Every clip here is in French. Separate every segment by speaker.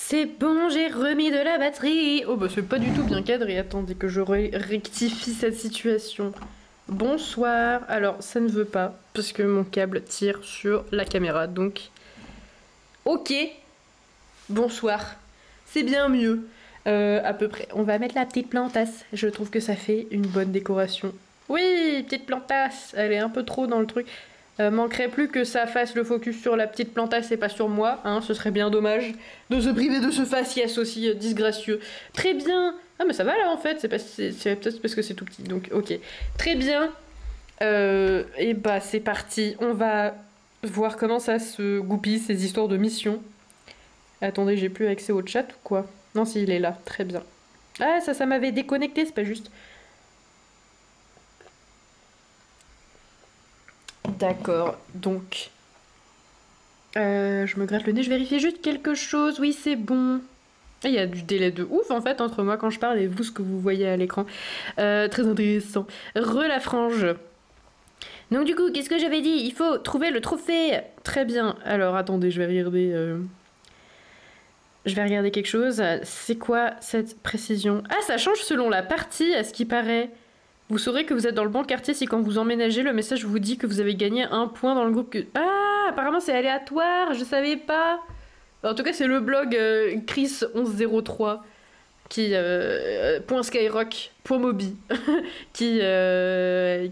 Speaker 1: C'est bon, j'ai remis de la batterie. Oh bah c'est pas du tout bien cadré. Attendez que je rectifie cette situation. Bonsoir. Alors ça ne veut pas parce que mon câble tire sur la caméra. Donc ok. Bonsoir. C'est bien mieux. À peu près. On va mettre la petite plantasse. Je trouve que ça fait une bonne décoration. Oui, petite plantasse. Elle est un peu trop dans le truc. Manquerait plus que ça fasse le focus sur la petite plantasse et pas sur moi, hein, ce serait bien dommage de se priver de ce faciès aussi disgracieux. Très bien. Ah mais ça va là en fait, c'est peut-être parce que c'est tout petit, donc ok. Très bien. Et bah c'est parti, on va voir comment ça se goupille ces histoires de mission. Attendez, j'ai plus accès au chat ou quoi? Non si, il est là, très bien. Ah ça m'avait déconnecté, c'est pas juste. D'accord, donc... je me gratte le nez, je vérifie juste quelque chose. Oui, c'est bon. Il y a du délai de ouf, en fait, entre moi quand je parle et vous, ce que vous voyez à l'écran. Très intéressant. La frange. Donc du coup, qu'est-ce que j'avais dit? Il faut trouver le trophée. Très bien. Alors, attendez, je vais regarder... Je vais regarder quelque chose. C'est quoi cette précision? Ah, ça change selon la partie, à ce qui paraît. Vous saurez que vous êtes dans le bon quartier si quand vous emménagez, le message vous dit que vous avez gagné un point dans le groupe que... Ah, apparemment c'est aléatoire, je savais pas. En tout cas, c'est le blog Chris1103 qui... .skyrock.mobi qui le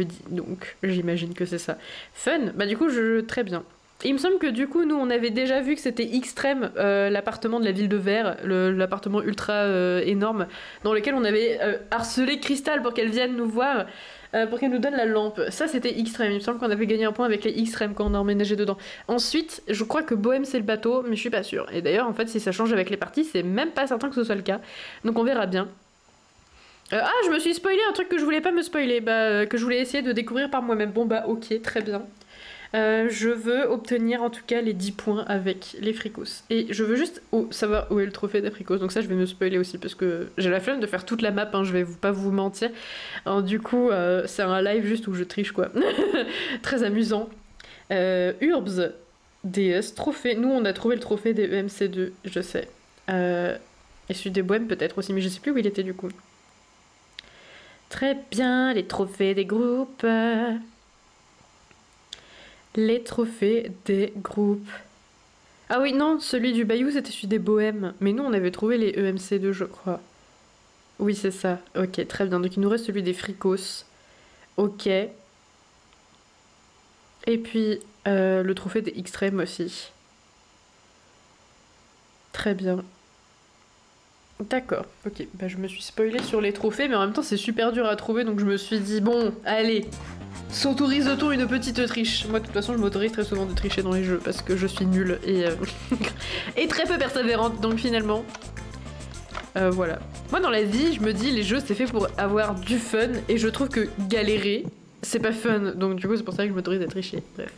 Speaker 1: dit. Donc, j'imagine que c'est ça. Fun. Bah du coup, très bien. Il me semble que du coup, nous, on avait déjà vu que c'était Extrême, l'appartement de la ville de Verre, l'appartement ultra énorme, dans lequel on avait harcelé Crystal pour qu'elle vienne nous voir, pour qu'elle nous donne la lampe. Ça, c'était Extrême. Il me semble qu'on avait gagné un point avec les Extrêmes quand on a emménagé dedans. Ensuite, je crois que Bohème, c'est le bateau, mais je suis pas sûre. Et d'ailleurs, en fait, si ça change avec les parties, c'est même pas certain que ce soit le cas. Donc on verra bien. Ah, je me suis spoilé un truc que je voulais pas me spoiler, que je voulais essayer de découvrir par moi-même. Bon bah ok, très bien. Je veux obtenir en tout cas les 10 points avec les fricos. Et je veux juste savoir où est le trophée des fricos. Donc ça, je vais me spoiler aussi parce que j'ai la flemme de faire toute la map, hein, je vais pas vous mentir. Alors, du coup, c'est un live juste où je triche quoi. Très amusant. Urbs, DS, trophée. Nous, on a trouvé le trophée des EMC2, je sais. Et celui des Bohèmes peut-être aussi, mais je sais plus où il était du coup. Très bien, les trophées des groupes. Les trophées des groupes. Ah oui, non, celui du Bayou, c'était celui des Bohèmes. Mais nous, on avait trouvé les EMC2, je crois. Oui, c'est ça. Ok, très bien. Donc, il nous reste celui des Fricos. Ok. Et puis, le trophée des Extrêmes aussi. Très bien. D'accord. Ok, bah, je me suis spoilée sur les trophées, mais en même temps, c'est super dur à trouver, donc je me suis dit, bon, allez, s'autorise-t-on une petite triche? Moi, de toute façon, je m'autorise très souvent de tricher dans les jeux parce que je suis nulle et, et très peu persévérante, donc finalement. Voilà. Moi, dans la vie, je me dis, les jeux, c'est fait pour avoir du fun et je trouve que galérer, c'est pas fun. Donc, du coup, c'est pour ça que je m'autorise à tricher. Bref.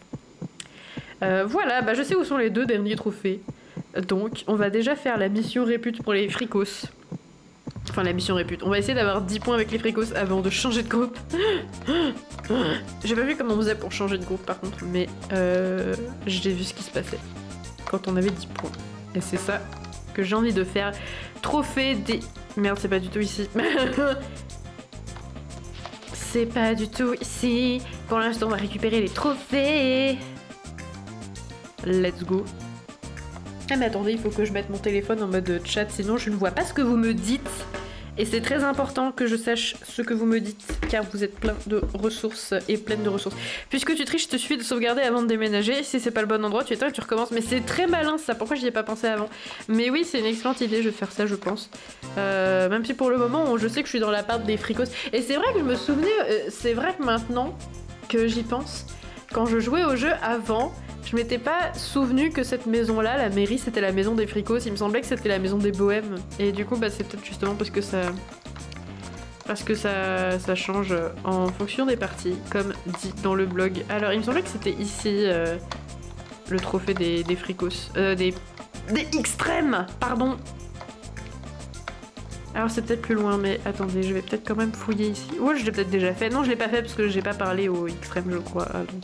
Speaker 1: Voilà, bah, je sais où sont les 2 derniers trophées. Donc, on va déjà faire la mission répute pour les fricos. Enfin, la mission répute. On va essayer d'avoir 10 points avec les fricos avant de changer de groupe. J'ai pas vu comment on faisait pour changer de groupe par contre, mais j'ai vu ce qui se passait quand on avait 10 points. Et c'est ça que j'ai envie de faire. Trophée des... Merde, c'est pas du tout ici. C'est pas du tout ici. Pour l'instant, on va récupérer les trophées. Let's go. Ah mais attendez, il faut que je mette mon téléphone en mode chat, sinon je ne vois pas ce que vous me dites. Et c'est très important que je sache ce que vous me dites, car vous êtes plein de ressources et pleine de ressources. Puisque tu triches, il te suffit de sauvegarder avant de déménager. Si c'est pas le bon endroit, tu éteins et tu recommences. Mais c'est très malin ça, pourquoi j'y ai pas pensé avant? Mais oui, c'est une excellente idée, je vais faire ça, je pense. Même si pour le moment, je sais que je suis dans la part des fricos. Et c'est vrai que je me souvenais, c'est vrai que maintenant que j'y pense, quand je jouais au jeu avant, je m'étais pas souvenu que cette maison-là, la mairie, c'était la maison des fricos. Il me semblait que c'était la maison des Bohèmes. Et du coup, bah, c'est peut-être justement parce que ça... ça change en fonction des parties, comme dit dans le blog. Alors, il me semblait que c'était ici, le trophée des fricos. Des extrêmes, pardon. Alors, c'est peut-être plus loin, mais attendez, je vais peut-être quand même fouiller ici. Oh, je l'ai peut-être déjà fait. Non, je l'ai pas fait parce que j'ai pas parlé aux extrêmes, je crois. Ah, donc...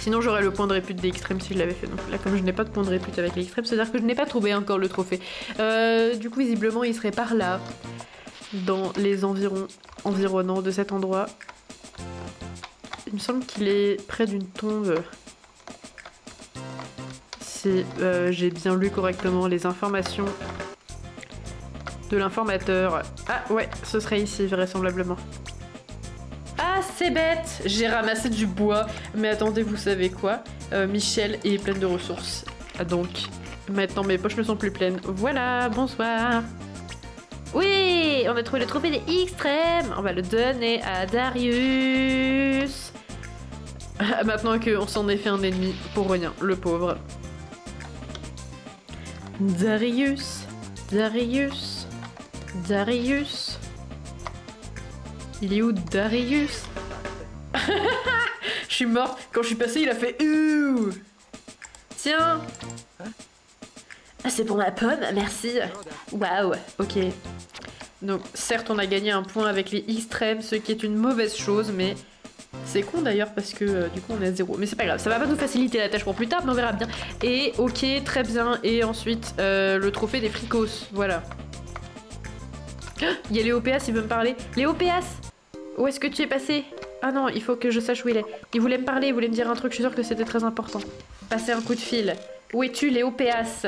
Speaker 1: Sinon j'aurais le point de répute des extrêmes si je l'avais fait. Donc là comme je n'ai pas de point de répute avec les extrêmes, c'est-à-dire que je n'ai pas trouvé encore le trophée. Du coup visiblement il serait par là, dans les environnants de cet endroit. Il me semble qu'il est près d'une tombe. Si j'ai bien lu correctement les informations de l'informateur. Ah ouais, ce serait ici vraisemblablement. Ah c'est bête, j'ai ramassé du bois. Mais attendez, vous savez quoi, Michel est pleine de ressources. Ah, donc maintenant mes poches ne sont plus pleines. Voilà, bonsoir. Oui, on a trouvé le trophée des extrêmes. On va le donner à Darius. Maintenant qu'on s'en est fait un ennemi pour rien, le pauvre. Darius, Darius, Darius. Il est où Darius? Je suis morte. Quand je suis passée, il a fait ouh. Tiens. Ah, c'est pour ma pomme, merci. Waouh, ok. Donc, certes, on a gagné un point avec les extrêmes, ce qui est une mauvaise chose, mais c'est con d'ailleurs parce que du coup on est à 0. Mais c'est pas grave, ça va pas nous faciliter la tâche pour plus tard, mais on verra bien. Et ok, très bien. Et ensuite, le trophée des fricos, voilà. Il y a Léopéas, il veut me parler. Léopéas, où est-ce que tu es passé? Ah non, il faut que je sache où il est. Il voulait me parler, il voulait me dire un truc, je suis sûre que c'était très important. Passer un coup de fil. Où es-tu, Léopéas?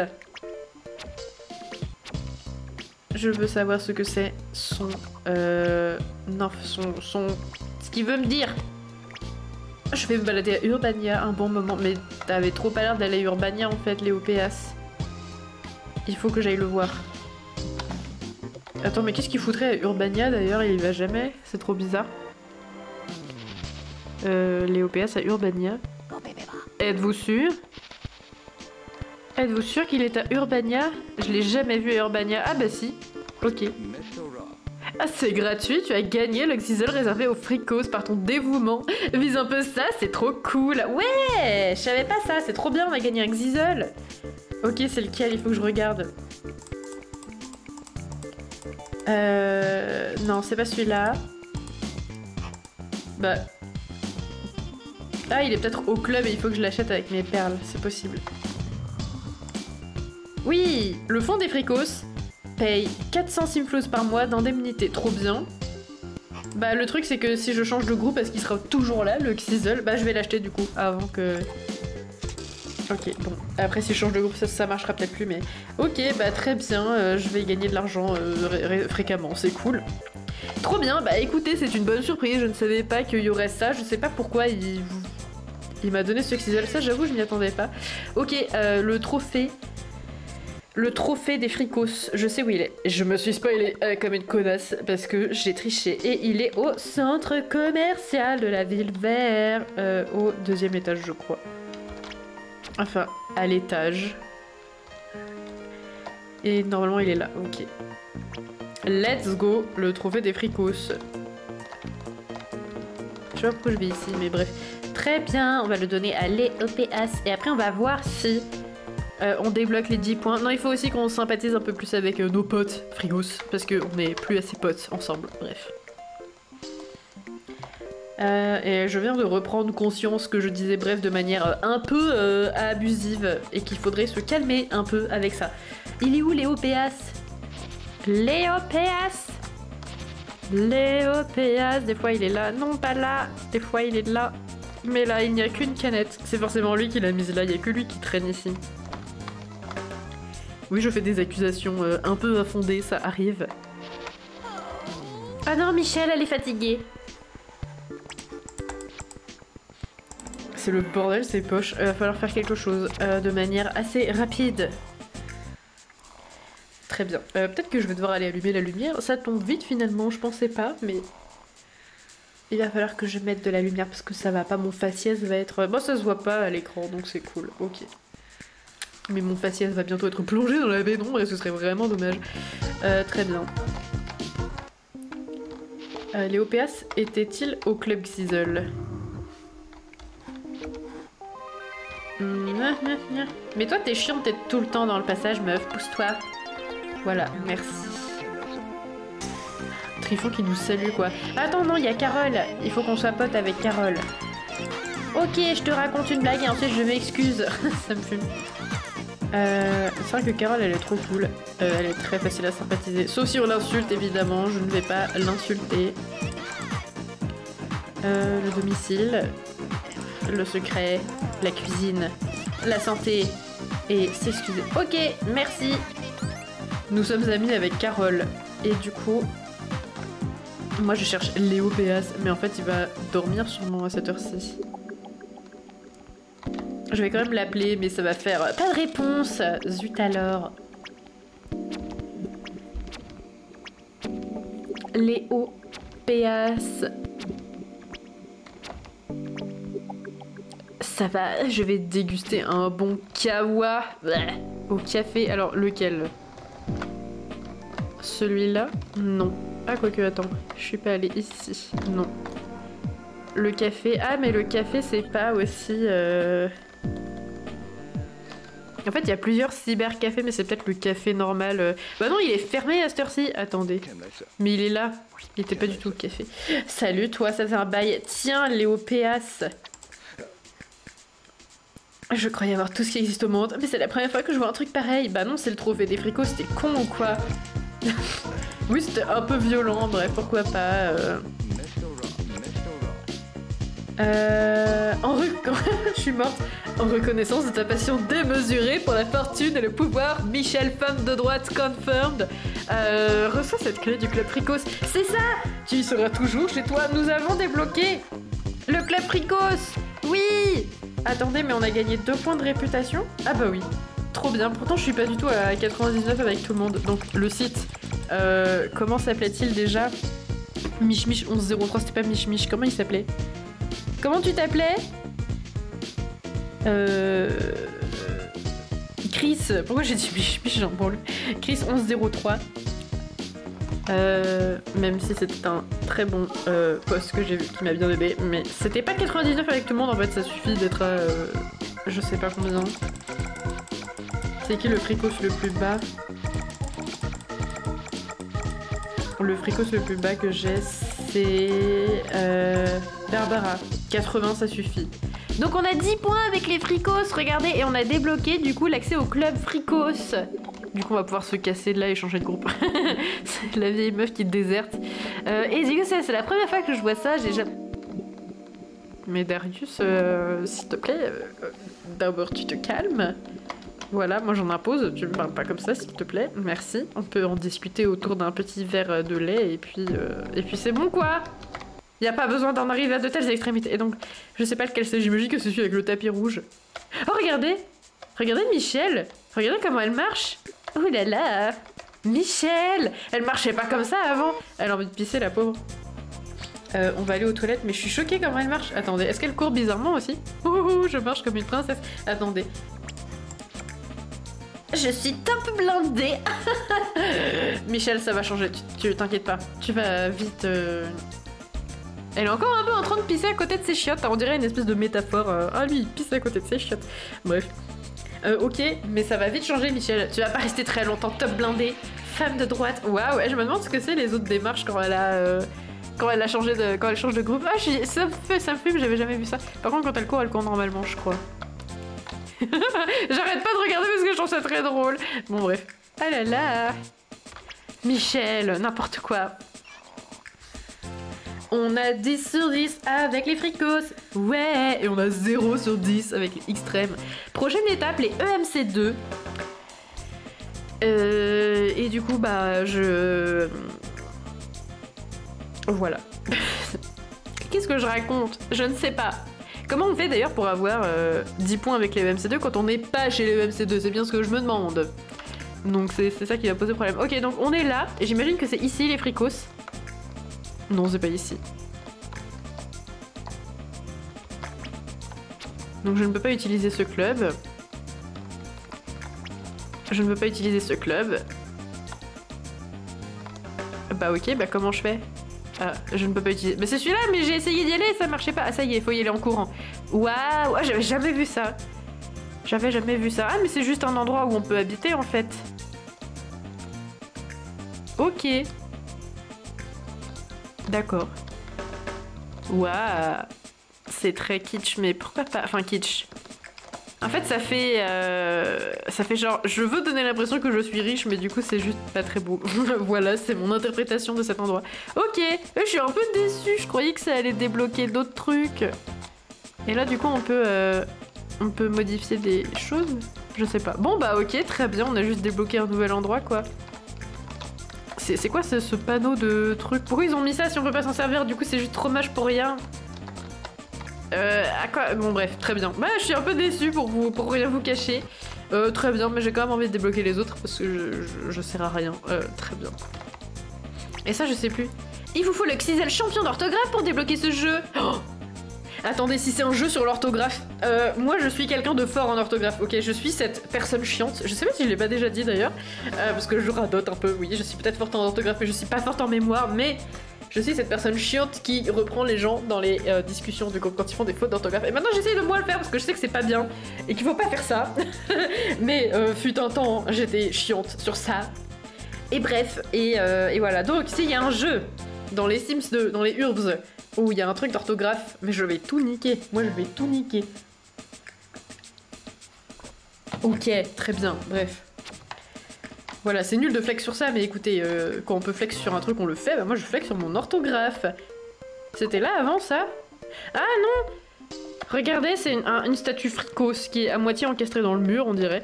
Speaker 1: Je veux savoir ce que c'est son... Non, son... Ce qu'il veut me dire. Je vais me balader à Urbania un bon moment. Mais t'avais trop pas l'air d'aller à Urbania en fait, Léopéas. Il faut que j'aille le voir. Attends, mais qu'est-ce qu'il foutrait à Urbania d'ailleurs? Il y va jamais. C'est trop bizarre. Léopéas à Urbania. Êtes-vous sûr? Êtes-vous sûr qu'il est à Urbania? Je l'ai jamais vu à Urbania. Ah bah si. Ok. Ah c'est gratuit, tu as gagné le Xyzol réservé aux fricos par ton dévouement. Vise un peu ça, c'est trop cool. Ouais, je savais pas ça, c'est trop bien, on a gagné un Xyzol. Ok, c'est lequel? Il faut que je regarde. Non, c'est pas celui-là. Bah... Ah, il est peut-être au club et il faut que je l'achète avec mes perles, c'est possible. Oui, le fonds des fricos paye 400 simflos par mois d'indemnité. Trop bien. Bah le truc c'est que si je change de groupe, est-ce qu'il sera toujours là, le Xyzol? Bah je vais l'acheter du coup, avant que... Ok, bon. Après si je change de groupe, ça marchera peut-être plus, mais... Ok, bah très bien, je vais gagner de l'argent fréquemment, c'est cool. Trop bien, bah écoutez, c'est une bonne surprise, je ne savais pas qu'il y aurait ça, je sais pas pourquoi il m'a donné ce Xyzol, ça j'avoue je m'y attendais pas. Ok, le trophée... Le trophée des fricos, je sais où il est. Je me suis spoilée comme une connasse parce que j'ai triché. Et il est au centre commercial de la ville vert, au 2e étage je crois. Enfin, à l'étage. Et normalement il est là, ok. Let's go, le trophée des fricos. Je sais pas pourquoi je vais ici, mais bref. Très bien, on va le donner à Léopéas. Et après on va voir si... on débloque les 10 points. Non, il faut aussi qu'on sympathise un peu plus avec nos potes frigos, parce qu'on n'est plus assez potes ensemble, bref. Et je viens de reprendre conscience que je disais bref de manière un peu abusive, et qu'il faudrait se calmer un peu avec ça. Il est où Léopéas? Léopéas? Léopéas, des fois il est là, non pas là, des fois il est là. Mais là, il n'y a qu'une canette. C'est forcément lui qui l'a mise là, il n'y a que lui qui traîne ici. Oui, je fais des accusations un peu infondées, ça arrive. Ah non, Michel, elle est fatiguée. C'est le bordel, ces poches. Il va falloir faire quelque chose de manière assez rapide. Très bien. Peut-être que je vais devoir aller allumer la lumière. Ça tombe vite finalement, je pensais pas, mais... Il va falloir que je mette de la lumière parce que ça va pas, mon faciès va être... Bon, ça se voit pas à l'écran, donc c'est cool, ok. Mais mon faciès va bientôt être plongé dans la pénombre et ce serait vraiment dommage. Très bien. Léopéas était-il au club Xyzol? Mais toi t'es chiante, t'es tout le temps dans le passage, meuf, pousse-toi. Voilà, merci. Trifon qui nous salue quoi. Attends, non, il y a Carole. Il faut qu'on soit pote avec Carole. Ok, je te raconte une blague et ensuite je m'excuse. Ça me fume. C'est vrai que Carole, elle est trop cool. Elle est très facile à sympathiser. Sauf si on l'insulte, évidemment. Je ne vais pas l'insulter. Le domicile. Le secret. La cuisine. La santé. Et s'excuser. Ok, merci. Nous sommes amis avec Carole. Et du coup... Moi, je cherche Léo Péas. Mais en fait, il va dormir sûrement à cette heure-ci. Je vais quand même l'appeler, mais ça va faire pas de réponse. Zut alors. Léo Péas. Ça va, je vais déguster un bon kawa au café. Alors, lequel? Celui-là? Non. Ah, quoique, attends. Je suis pas allée ici. Non. Le café... Ah, mais le café, c'est pas aussi... En fait, il y a plusieurs cybercafés, mais c'est peut-être le café normal. Bah non, il est fermé à cette heure-ci. Attendez. Mais il est là. Il était pas du tout au café. Salut, toi, ça c'est un bail. Tiens, Léo Péas. Je croyais avoir tout ce qui existe au monde, mais c'est la première fois que je vois un truc pareil. Bah non, c'est le trophée des fricots, c'était con ou quoi? Oui, c'était un peu violent, bref, pourquoi pas. Je suis morte. En reconnaissance de ta passion démesurée pour la fortune et le pouvoir, Michel, femme de droite confirmed, reçois cette clé du club Fricos. C'est ça! Tu y seras toujours chez toi. Nous avons débloqué le club Fricos. Oui! Attendez, mais on a gagné 2 points de réputation? Ah bah oui. Trop bien. Pourtant, je suis pas du tout à 99 avec tout le monde. Donc, le site, comment s'appelait-il déjà? Mich 1103, c'était pas Mich. Comment il s'appelait? Comment tu t'appelais? Chris, pourquoi j'ai dit Mich, j'en branle. Chris 1103. Même si c'était un très bon post que j'ai vu qui m'a bien aidé, mais c'était pas 99 avec tout le monde en fait, ça suffit d'être à je sais pas combien. C'est qui le fricos le plus bas? Le fricos le plus bas que j'ai, c'est Barbara. 80, ça suffit. Donc on a 10 points avec les fricos, regardez, et on a débloqué du coup l'accès au club fricos. Du coup on va pouvoir se casser de là et changer de groupe. C'est la vieille meuf qui déserte. Et du coup c'est la première fois que je vois ça, j'ai jamais... Mais Darius, s'il te plaît, d'abord tu te calmes. Voilà, moi j'en impose, tu me parles pas comme ça s'il te plaît, merci. On peut en discuter autour d'un petit verre de lait et puis c'est bon quoi. Y a pas besoin d'en arriver à de telles extrémités. Et donc, je sais pas lequel c'est, j'imagine que c'est celui avec le tapis rouge. Oh regardez! Regardez Michel! Regardez comment elle marche! Oh là là! Michel! Elle marchait pas comme ça avant! Elle a envie de pisser la pauvre. On va aller aux toilettes, mais je suis choquée comment elle marche. Attendez, est-ce qu'elle court bizarrement aussi? Ouh, je marche comme une princesse. Attendez. Je suis top blindée. Michel, ça va changer, tu t'inquiètes pas. Tu vas vite... Elle est encore un peu en train de pisser à côté de ses chiottes. On dirait une espèce de métaphore. Ah lui, il pisse à côté de ses chiottes. Bref. Ok, mais ça va vite changer, Michel. Tu vas pas rester très longtemps top blindée. Femme de droite. Waouh, je me demande ce que c'est les autres démarches quand elle a changé de... Quand elle change de groupe. Ah, ça me fume, j'avais jamais vu ça. Par contre, quand elle court normalement, je crois. J'arrête pas de regarder parce que je trouve ça très drôle. Bon, bref. Ah là là. Michel, n'importe quoi. On a 10 sur 10 avec les fricos. Ouais. Et on a 0 sur 10 avec les extrêmes. Prochaine étape, les EMC2. Et du coup, bah, Voilà. Qu'est-ce que je raconte? Je ne sais pas. Comment on fait d'ailleurs pour avoir 10 points avec les EMC2 quand on n'est pas chez les EMC2? C'est bien ce que je me demande. Donc c'est ça qui va poser problème. Ok, donc on est là. Et j'imagine que c'est ici les fricos. Non, c'est pas ici. Donc je ne peux pas utiliser ce club. Je ne peux pas utiliser ce club. Bah ok, bah comment je fais? Ah, je ne peux pas utiliser... Mais c'est celui-là, mais j'ai essayé d'y aller et ça marchait pas. Ah ça y est, faut y aller en courant. Waouh, ah, j'avais jamais vu ça. J'avais jamais vu ça. Ah mais c'est juste un endroit où on peut habiter en fait. Ok. D'accord. Waouh. C'est très kitsch, mais pourquoi pas? Enfin, kitsch. En fait, ça fait genre, je veux donner l'impression que je suis riche, mais du coup, c'est juste pas très beau. Voilà, c'est mon interprétation de cet endroit. Ok, je suis un peu déçue, je croyais que ça allait débloquer d'autres trucs. Et là, du coup, on peut modifier des choses? Je sais pas. Bon, bah ok, très bien, on a juste débloqué un nouvel endroit, quoi. C'est quoi ce panneau de trucs? Pourquoi ils ont mis ça si on peut pas s'en servir? Du coup, c'est juste trop moche pour rien. À quoi? Bon bref, très bien. Bah je suis un peu déçue pour rien vous cacher. Très bien, mais j'ai quand même envie de débloquer les autres parce que je sers à rien. Très bien. Et ça je sais plus. Il vous faut le Xyzel champion d'orthographe pour débloquer ce jeu. Oh, attendez, si c'est un jeu sur l'orthographe, moi je suis quelqu'un de fort en orthographe, ok? Je suis cette personne chiante. Je sais pas si je l'ai pas déjà dit d'ailleurs, parce que je radote un peu, oui, je suis peut-être forte en orthographe, mais je suis pas forte en mémoire, mais... Je suis cette personne chiante qui reprend les gens dans les discussions du groupe quand ils font des fautes d'orthographe. Et maintenant j'essaye de moins le faire parce que je sais que c'est pas bien et qu'il faut pas faire ça. Mais fut un temps, j'étais chiante sur ça. Et bref, et voilà. Donc s'il y a un jeu dans les Sims 2, dans les Urbs, où il y a un truc d'orthographe, mais je vais tout niquer. Moi je vais tout niquer. Ok, très bien, bref. Voilà, c'est nul de flex sur ça, mais écoutez, quand on peut flex sur un truc, on le fait. Bah moi, je flex sur mon orthographe. C'était là avant, ça? Ah non! Regardez, c'est une statue fricose qui est à moitié encastrée dans le mur, on dirait.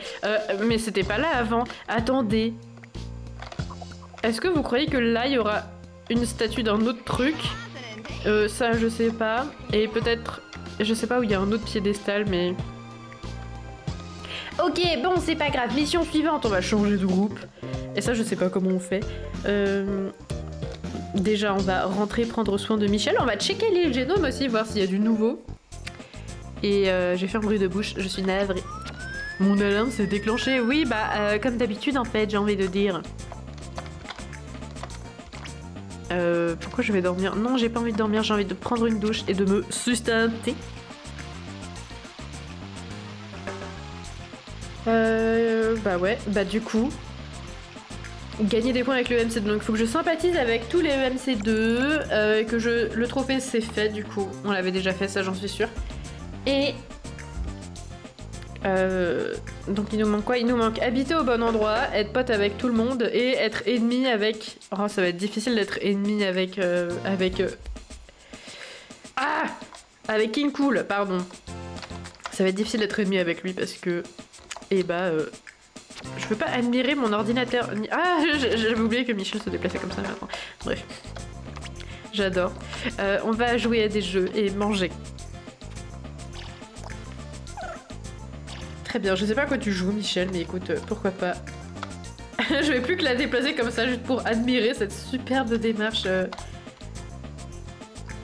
Speaker 1: Mais c'était pas là avant. Attendez. Est-ce que vous croyez que là, il y aura une statue d'un autre truc? Ça, je sais pas. Et peut-être... Je sais pas où il y a un autre piédestal, mais... Ok, bon, c'est pas grave. Mission suivante, on va changer de groupe. Et ça, je sais pas comment on fait. Déjà, on va rentrer prendre soin de Michel. On va checker les génomes aussi, voir s'il y a du nouveau. Et j'ai fait un bruit de bouche, je suis navrée. Mon alarme s'est déclenché. Oui, bah, comme d'habitude, en fait, j'ai envie de dire. Pourquoi je vais dormir? Non, j'ai pas envie de dormir, j'ai envie de prendre une douche et de me sustenter. Bah ouais, bah du coup, gagner des points avec le EMC2, donc il faut que je sympathise avec tous les EMC2, que le trophée c'est fait du coup, on l'avait déjà fait, ça j'en suis sûre. Et donc il nous manque quoi? Il nous manque habiter au bon endroit, être pote avec tout le monde et être ennemi avec... Oh ça va être difficile d'être ennemi avec... avec King Cool, pardon. Ça va être difficile d'être ennemi avec lui parce que... Et bah... je peux pas admirer mon ordinateur. Ah, j'avais oublié que Michel se déplaçait comme ça maintenant. Bref. J'adore. On va jouer à des jeux et manger. Très bien, je sais pas à quoi tu joues Michel, mais écoute, pourquoi pas. Je vais plus que la déplacer comme ça juste pour admirer cette superbe démarche.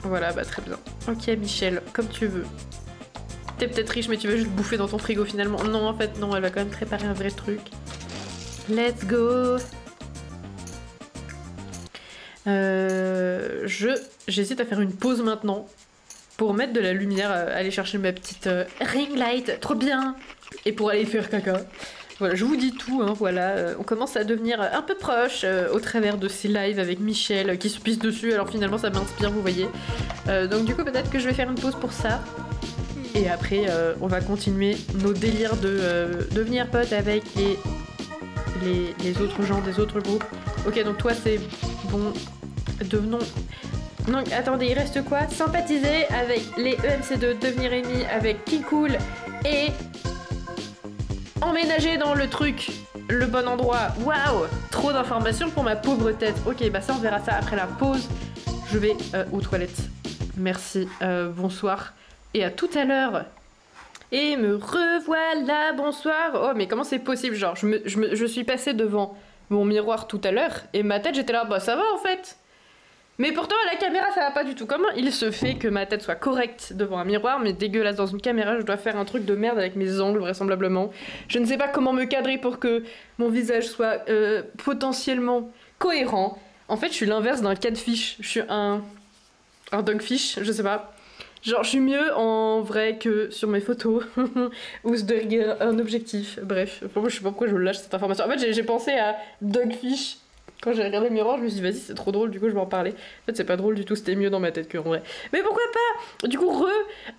Speaker 1: Voilà, bah très bien. Ok Michel, comme tu veux. T'es peut-être riche mais tu vas juste bouffer dans ton frigo finalement. Non en fait non, elle va quand même préparer un vrai truc. Let's go. J'hésite à faire une pause maintenant pour mettre de la lumière, aller chercher ma petite ring light, trop bien, et pour aller faire caca. Voilà, je vous dis tout, hein, voilà, on commence à devenir un peu proche au travers de ces lives avec Michel qui se pisse dessus, alors finalement ça m'inspire, vous voyez. Donc du coup peut-être que je vais faire une pause pour ça. Et après, on va continuer nos délires de devenir potes avec les autres gens des autres groupes. Ok, donc toi c'est bon. Devenons... Donc attendez, il reste quoi? Sympathiser avec les EMC2, devenir ennemi avec Kikool et emménager dans le truc, le bon endroit. Waouh! Trop d'informations pour ma pauvre tête. Ok, bah ça on verra ça après la pause. Je vais aux toilettes. Merci, bonsoir. Et à tout à l'heure. Et me revoilà, bonsoir. Oh mais comment c'est possible? Genre je suis passée devant mon miroir tout à l'heure et ma tête j'étais là, bah ça va en fait. Mais pourtant à la caméra ça va pas du tout. Comment il se fait que ma tête soit correcte devant un miroir mais dégueulasse dans une caméra? Je dois faire un truc de merde avec mes angles vraisemblablement. Je ne sais pas comment me cadrer pour que mon visage soit potentiellement cohérent. En fait je suis l'inverse d'un catfish. Je suis un dogfish, je sais pas. Genre je suis mieux en vrai que sur mes photos ou derrière un objectif. Bref, je sais pas pourquoi je lâche cette information. En fait j'ai pensé à Dogfish Quand j'ai regardé le miroir, je me suis dit, vas-y, c'est trop drôle, du coup, je vais en parler. En fait, c'est pas drôle du tout, c'était mieux dans ma tête que en vrai. Mais pourquoi pas? Du coup,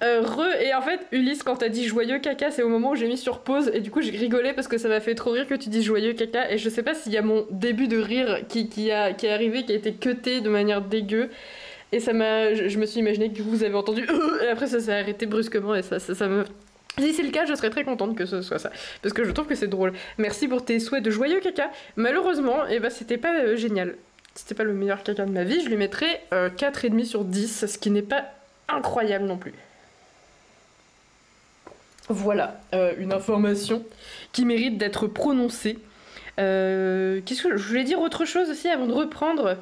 Speaker 1: et en fait, Ulysse, quand t'as dit joyeux caca, c'est au moment où j'ai mis sur pause, et du coup, j'ai rigolé parce que ça m'a fait trop rire que tu dises joyeux caca, et je sais pas s'il y a mon début de rire qui est arrivé, qui a été cuté de manière dégueu, et je me suis imaginé que vous avez entendu, et après, ça s'est arrêté brusquement, et ça me... Si c'est le cas, je serais très contente que ce soit ça, parce que je trouve que c'est drôle. Merci pour tes souhaits de joyeux caca. Malheureusement, c'était pas génial. C'était pas le meilleur caca de ma vie, je lui mettrais 4,5 sur 10, ce qui n'est pas incroyable non plus. Voilà, une information qui mérite d'être prononcée. Qu'est-ce que je voulais dire autre chose aussi avant de reprendre?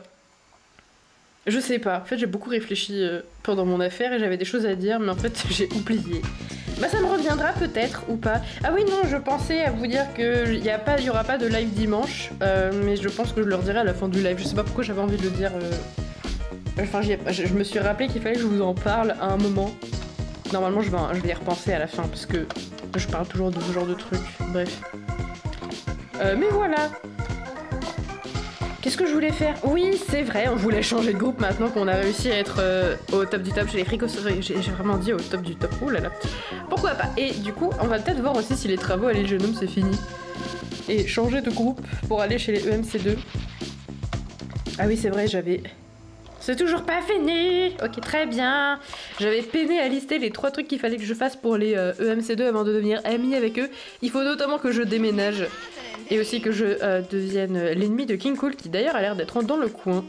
Speaker 1: Je sais pas, en fait j'ai beaucoup réfléchi pendant mon affaire et j'avais des choses à dire, mais en fait j'ai oublié. Bah ça me reviendra peut-être ou pas. Ah oui non, je pensais à vous dire qu'il y aura pas de live dimanche, mais je pense que je leur dirai à la fin du live. Je sais pas pourquoi j'avais envie de le dire. Enfin je me suis rappelé qu'il fallait que je vous en parle à un moment. Normalement je vais y repenser à la fin parce que je parle toujours de ce genre de trucs. Bref. Mais voilà. Qu'est-ce que je voulais faire? Oui, c'est vrai, on voulait changer de groupe maintenant qu'on a réussi à être au top du top chez les fricos. J'ai vraiment dit au top du top. Oh là là. Pourquoi pas? Et du coup, on va peut-être voir aussi si les travaux à l'île Jeune Homme c'est fini. Et changer de groupe pour aller chez les EMC2. Ah oui, c'est vrai, j'avais... C'est toujours pas fini. Ok, très bien. J'avais peiné à lister les 3 trucs qu'il fallait que je fasse pour les EMC2 avant de devenir amie avec eux. Il faut notamment que je déménage. Et aussi que je devienne l'ennemi de King Cool, qui d'ailleurs a l'air d'être dans le coin.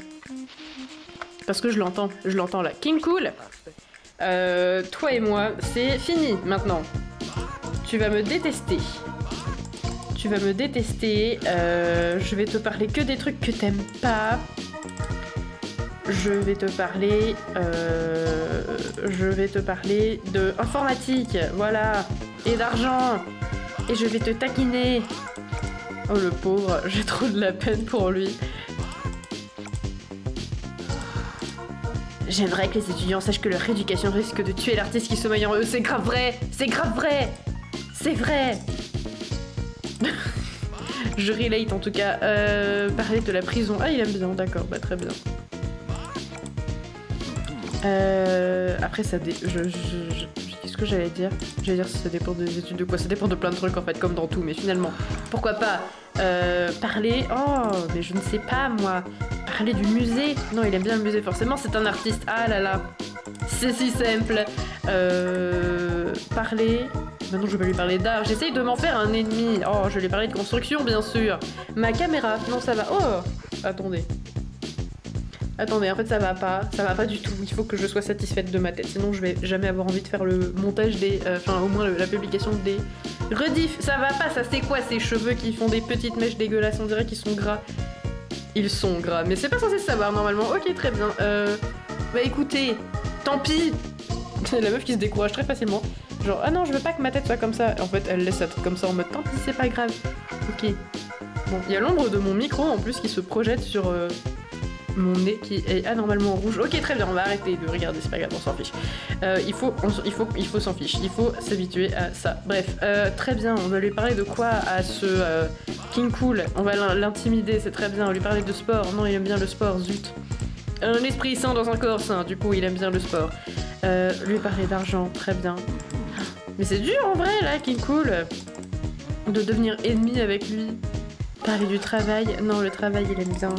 Speaker 1: Parce que je l'entends là. King Cool, toi et moi, c'est fini maintenant. Tu vas me détester. Je vais te parler que des trucs que t'aimes pas. Je vais te parler de informatique, voilà, et d'argent. Et je vais te taquiner. Oh le pauvre, j'ai trop de la peine pour lui. J'aimerais que les étudiants sachent que leur éducation risque de tuer l'artiste qui sommeille en eux. C'est grave vrai. C'est grave vrai. C'est vrai. Je relate en tout cas. Parler de la prison. Ah, il aime bien, d'accord, bah très bien. Après ça qu'est-ce que j'allais dire? J'allais dire ça dépend des études de quoi? Ça dépend de plein de trucs en fait, comme dans tout, mais finalement, pourquoi pas parler... Oh, mais je ne sais pas moi. Parler du musée? Non, il aime bien le musée, forcément, c'est un artiste. Ah là là, c'est si simple. Parler... Maintenant je vais lui parler d'art. J'essaye de m'en faire un ennemi. Oh, je vais lui parler de construction, bien sûr. Ma caméra, non ça va. Oh, attendez. Attendez, en fait ça va pas du tout. Il faut que je sois satisfaite de ma tête, sinon je vais jamais avoir envie de faire le montage des... Enfin au moins la publication des rediffs. Ça va pas, ça c'est quoi ces cheveux qui font des petites mèches dégueulasses? On dirait qu'ils sont gras. Ils sont gras, mais c'est pas censé se savoir normalement. Ok, très bien. Bah écoutez, tant pis. C'est la meuf qui se décourage très facilement. Genre, ah non, je veux pas que ma tête soit comme ça. En fait, elle laisse sa tête comme ça en mode, tant pis, c'est pas grave. Ok. Bon, il y a l'ombre de mon micro en plus qui se projette sur... mon nez qui est anormalement rouge. Ok, très bien, on va arrêter de regarder, c'est pas grave, on s'en fiche. Il faut s'en fiche, il faut s'habituer à ça. Bref, très bien, on va lui parler de quoi à ce King Cool? On va l'intimider, c'est très bien. On va lui parler de sport. Non, il aime bien le sport, zut. Un esprit sain dans un corps sain, du coup, il aime bien le sport. Lui parler d'argent, très bien. Mais c'est dur en vrai, là, King Cool, de devenir ennemi avec lui. Parler du travail. Non, le travail, il aime bien.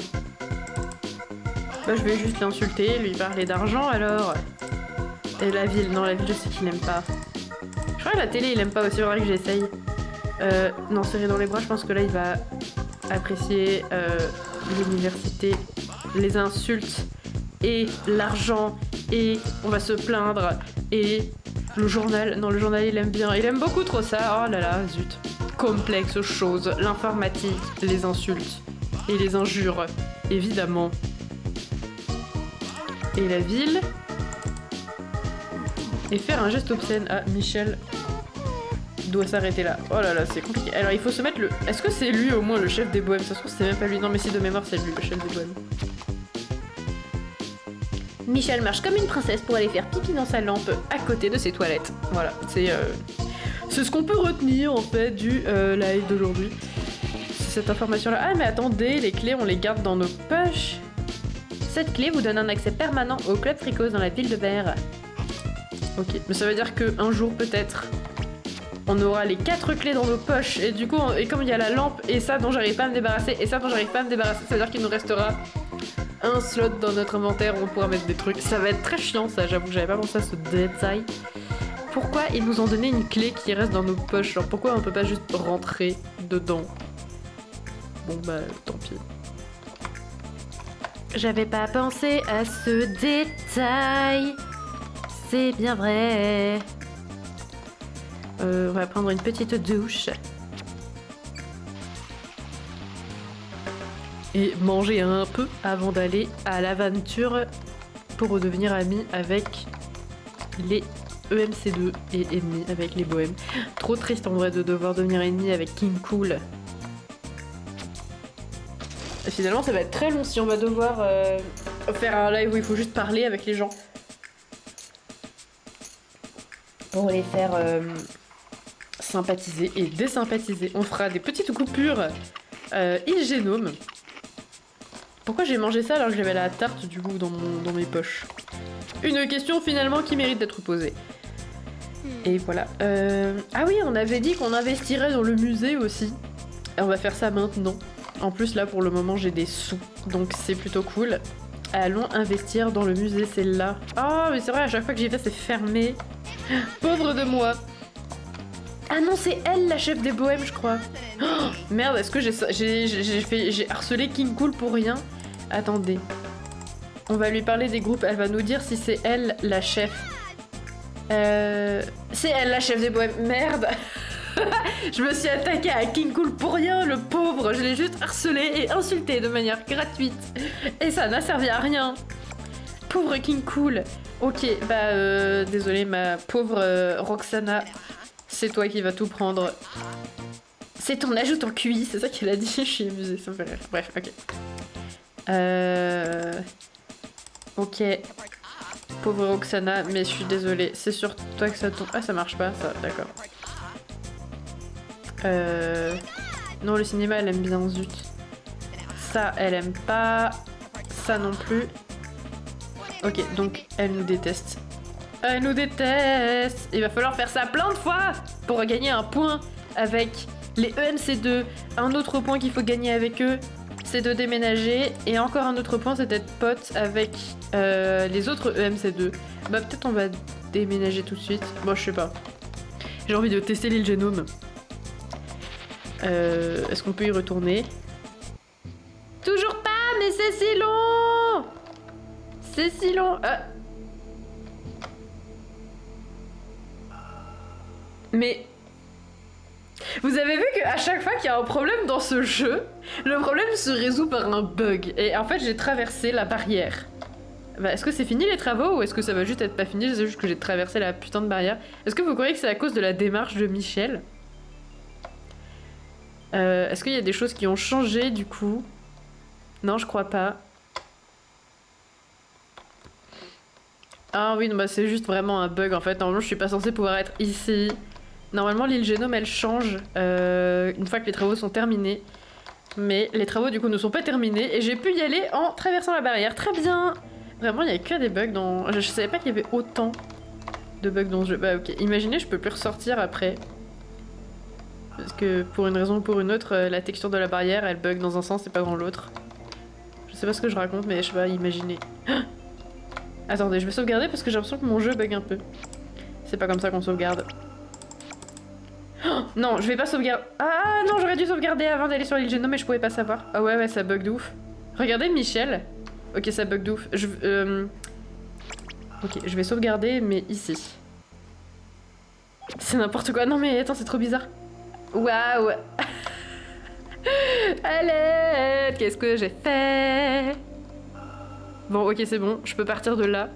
Speaker 1: Bah je vais juste l'insulter, lui parler d'argent alors. Et la ville, non la ville je sais qu'il n'aime pas. Je crois que la télé il aime pas aussi, il faudrait que j'essaye. Non, serrer dans les bras, je pense que là il va apprécier l'université, les insultes et l'argent et on va se plaindre et le journal. Non le journal il aime bien, il aime beaucoup trop ça, oh là là, zut. Complexe chose, l'informatique, les insultes et les injures, évidemment. Et la ville. Et faire un geste obscène. Ah, Michel doit s'arrêter là. Oh là là, c'est compliqué. Alors il faut se mettre le... Est-ce que c'est lui au moins le chef des bohèmes? Ça se trouve c'est même pas lui. Non mais si de mémoire c'est lui le chef des bohèmes. Michel marche comme une princesse pour aller faire pipi dans sa lampe à côté de ses toilettes. Voilà, c'est ce qu'on peut retenir en fait du live d'aujourd'hui. cette information-là? Ah mais attendez, les clés on les garde dans nos poches. Cette clé vous donne un accès permanent au club Fricos dans la ville de Vert. Ok, mais ça veut dire qu'un jour peut-être, on aura les 4 clés dans nos poches et du coup, et comme il y a la lampe et ça dont j'arrive pas à me débarrasser et ça dont j'arrive pas à me débarrasser, ça veut dire qu'il nous restera un slot dans notre inventaire où on pourra mettre des trucs. Ça va être très chiant ça, j'avoue que j'avais pas pensé à ce détail. Pourquoi ils nous ont donné une clé qui reste dans nos poches? Genre pourquoi on peut pas juste rentrer dedans? Bon bah tant pis. J'avais pas pensé à ce détail. C'est bien vrai. On va prendre une petite douche. Et manger un peu avant d'aller à l'aventure pour redevenir amis avec les EMC2 et ennemis avec les bohèmes. Trop triste en vrai de devoir devenir ennemi avec King Cool. Et finalement ça va être très long si on va devoir faire un live où il faut juste parler avec les gens. Pour les faire sympathiser et désympathiser. On fera des petites coupures il génome. Pourquoi j'ai mangé ça alors que j'avais la tarte du coup dans mes poches? Une question finalement qui mérite d'être posée. Et voilà. Ah oui, on avait dit qu'on investirait dans le musée aussi. Et on va faire ça maintenant. En plus là pour le moment j'ai des sous. Donc c'est plutôt cool. Allons investir dans le musée, c'est là. Ah mais c'est vrai, à chaque fois que j'y vais c'est fermé. Pauvre de moi. Ah non, c'est elle la chef des bohèmes, je crois. Oh, merde, est-ce que j'ai harcelé King Cool pour rien? Attendez. On va lui parler des groupes, elle va nous dire si c'est elle la chef. C'est elle la chef des bohèmes. Merde. Je me suis attaquée à King Cool pour rien, le pauvre. Je l'ai juste harcelé et insulté de manière gratuite. Et ça n'a servi à rien. Pauvre King Cool. Ok, bah désolé ma pauvre Roxana. C'est toi qui vas tout prendre. C'est ton ajout en QI, c'est ça qu'elle a dit. Je suis amusée, ça me fait rire. Bref, ok. Ok. Pauvre Roxana, mais je suis désolée. C'est sur toi que ça tombe. Ah, ça marche pas, ça, d'accord. Non, le cinéma, elle aime bien, zut. Ça, elle aime pas. Ça non plus. Ok, donc elle nous déteste. Elle nous déteste. Il va falloir faire ça plein de fois pour gagner un point avec les EMC2. Un autre point qu'il faut gagner avec eux, c'est de déménager. Et encore un autre point, c'est d'être pote avec les autres EMC2. Bah peut-être on va déménager tout de suite. Bon, je sais pas. J'ai envie de tester l'île Génome. Est-ce qu'on peut y retourner? Toujours pas, mais c'est si long. C'est si long. Mais vous avez vu qu'à chaque fois qu'il y a un problème dans ce jeu, le problème se résout par un bug. Et en fait, j'ai traversé la barrière. Bah, est-ce que c'est fini les travaux ou est-ce que ça va juste être pas fini? C'est juste que j'ai traversé la putain de barrière. Est-ce que vous croyez que c'est à cause de la démarche de Michel? Est-ce qu'il y a des choses qui ont changé du coup? Non, je crois pas. Ah oui, bah c'est juste vraiment un bug en fait. Normalement, je suis pas censée pouvoir être ici. Normalement, l'île Génome, elle change une fois que les travaux sont terminés. Mais les travaux, du coup, ne sont pas terminés. Et j'ai pu y aller en traversant la barrière. Très bien! Vraiment, il n'y a que des bugs dans... Je savais pas qu'il y avait autant de bugs dans ce jeu. Bah ok, imaginez, je peux plus ressortir après. Parce que pour une raison ou pour une autre, la texture de la barrière, elle bug dans un sens et pas dans l'autre. Je sais pas ce que je raconte, mais je sais pas, imaginez. Attendez, je vais sauvegarder parce que j'ai l'impression que mon jeu bug un peu. C'est pas comme ça qu'on sauvegarde. Non, je vais pas sauvegarder. Ah non, j'aurais dû sauvegarder avant d'aller sur l'île Génome, mais je pouvais pas savoir. Ah ouais, ça bug de ouf. Regardez Michel. Ok, ça bug de ouf. Ok, je vais sauvegarder, mais ici. C'est n'importe quoi. Non mais attends, c'est trop bizarre. Waouh. Allez, qu'est-ce que j'ai fait? Bon, ok, c'est bon. Je peux partir de là.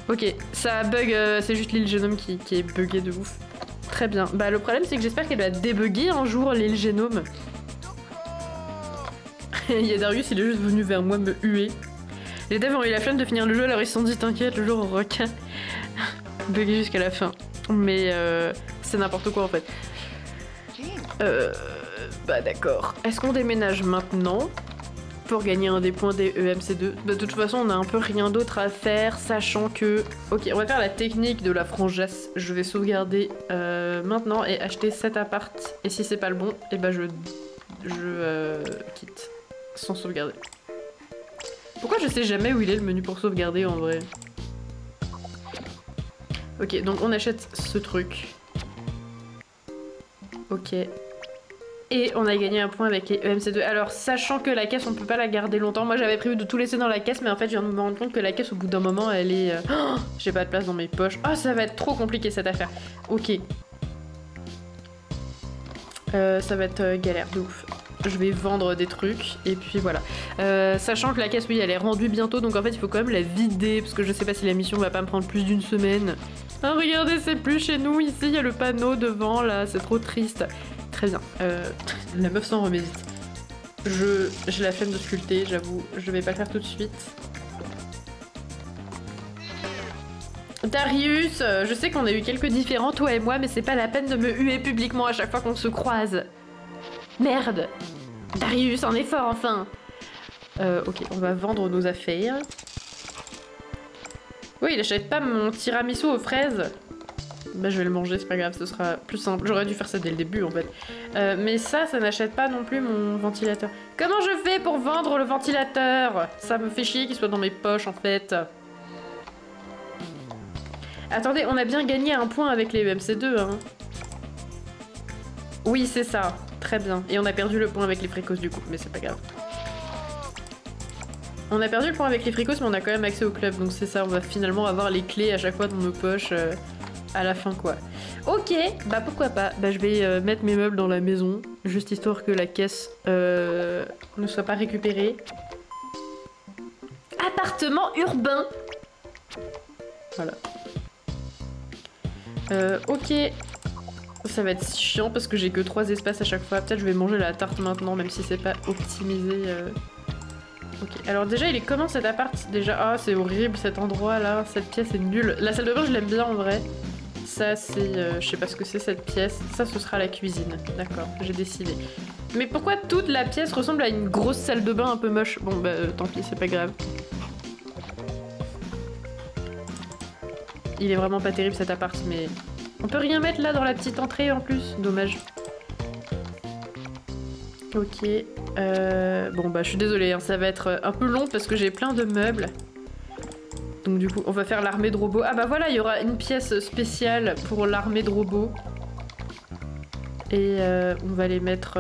Speaker 1: Ok, ça bug. C'est juste l'île Génome qui est buggée de ouf. Très bien. Bah le problème c'est que j'espère qu'elle va débugger un jour l'île Génome. Il y a Darius, il est juste venu vers moi me huer. Les devs ont eu la flemme de finir le jeu alors ils se sont dit t'inquiète, le jour au requin. Bugger jusqu'à la fin. Mais c'est n'importe quoi en fait. Bah d'accord. Est-ce qu'on déménage maintenant pour gagner un des points des EMC2? Bah, de toute façon, on a un peu rien d'autre à faire, sachant que... Ok, on va faire la technique de la frangasse. Je vais sauvegarder maintenant et acheter cet appart. Et si c'est pas le bon, et bah je quitte. Sans sauvegarder. Pourquoi je sais jamais où il est le menu pour sauvegarder en vrai? Ok, donc on achète ce truc. Ok. Et on a gagné un point avec les EMC2. Alors, sachant que la caisse, on peut pas la garder longtemps. Moi, j'avais prévu de tout laisser dans la caisse, mais en fait, je viens de me rendre compte que la caisse, au bout d'un moment, elle est... Oh, j'ai pas de place dans mes poches. Oh, ça va être trop compliqué, cette affaire. Ok. Ça va être galère de ouf. Je vais vendre des trucs, et puis voilà. Sachant que la caisse, oui, elle est rendue bientôt, donc en fait, il faut quand même la vider, parce que je sais pas si la mission va pas me prendre plus d'une semaine. Ah, regardez, c'est plus chez nous, ici, il y a le panneau devant, là, c'est trop triste. Très bien. La meuf s'en remet vite. J'ai la flemme de sculpter, j'avoue. Je vais pas le faire tout de suite. Darius, je sais qu'on a eu quelques différends, toi et moi, mais c'est pas la peine de me huer publiquement à chaque fois qu'on se croise. Merde. Darius, un effort enfin. Ok, on va vendre nos affaires. Oui, il achète pas mon tiramisu aux fraises. Bah je vais le manger, c'est pas grave, ce sera plus simple. J'aurais dû faire ça dès le début en fait. Mais ça n'achète pas non plus mon ventilateur. Comment je fais pour vendre le ventilateur? Ça me fait chier qu'il soit dans mes poches en fait. Attendez, on a bien gagné un point avec les EMC2 hein. Oui c'est ça, très bien. Et on a perdu le point avec les fricos du coup, mais c'est pas grave. On a perdu le point avec les fricos mais on a quand même accès au club, donc c'est ça, on va finalement avoir les clés à chaque fois dans nos poches. À la fin quoi. Ok, bah pourquoi pas. Bah je vais mettre mes meubles dans la maison, juste histoire que la caisse ne soit pas récupérée. Appartement urbain. Voilà. Ok. Ça va être chiant parce que j'ai que 3 espaces à chaque fois. Peut-être je vais manger la tarte maintenant, même si c'est pas optimisé. Ok, alors déjà il est comment cet appart? Déjà, ah c'est horrible cet endroit là, cette pièce est nulle. La salle de bain je l'aime bien en vrai. Ça c'est, je sais pas ce que c'est cette pièce, ça ce sera la cuisine, d'accord, j'ai décidé. Mais pourquoi toute la pièce ressemble à une grosse salle de bain un peu moche? Bon bah tant pis, c'est pas grave. Il est vraiment pas terrible cet appart, mais on peut rien mettre là dans la petite entrée en plus, dommage. Ok, bon bah je suis désolée, hein, ça va être un peu long parce que j'ai plein de meubles. Donc du coup, on va faire l'armée de robots. Ah bah voilà, il y aura une pièce spéciale pour l'armée de robots. Et on va les mettre...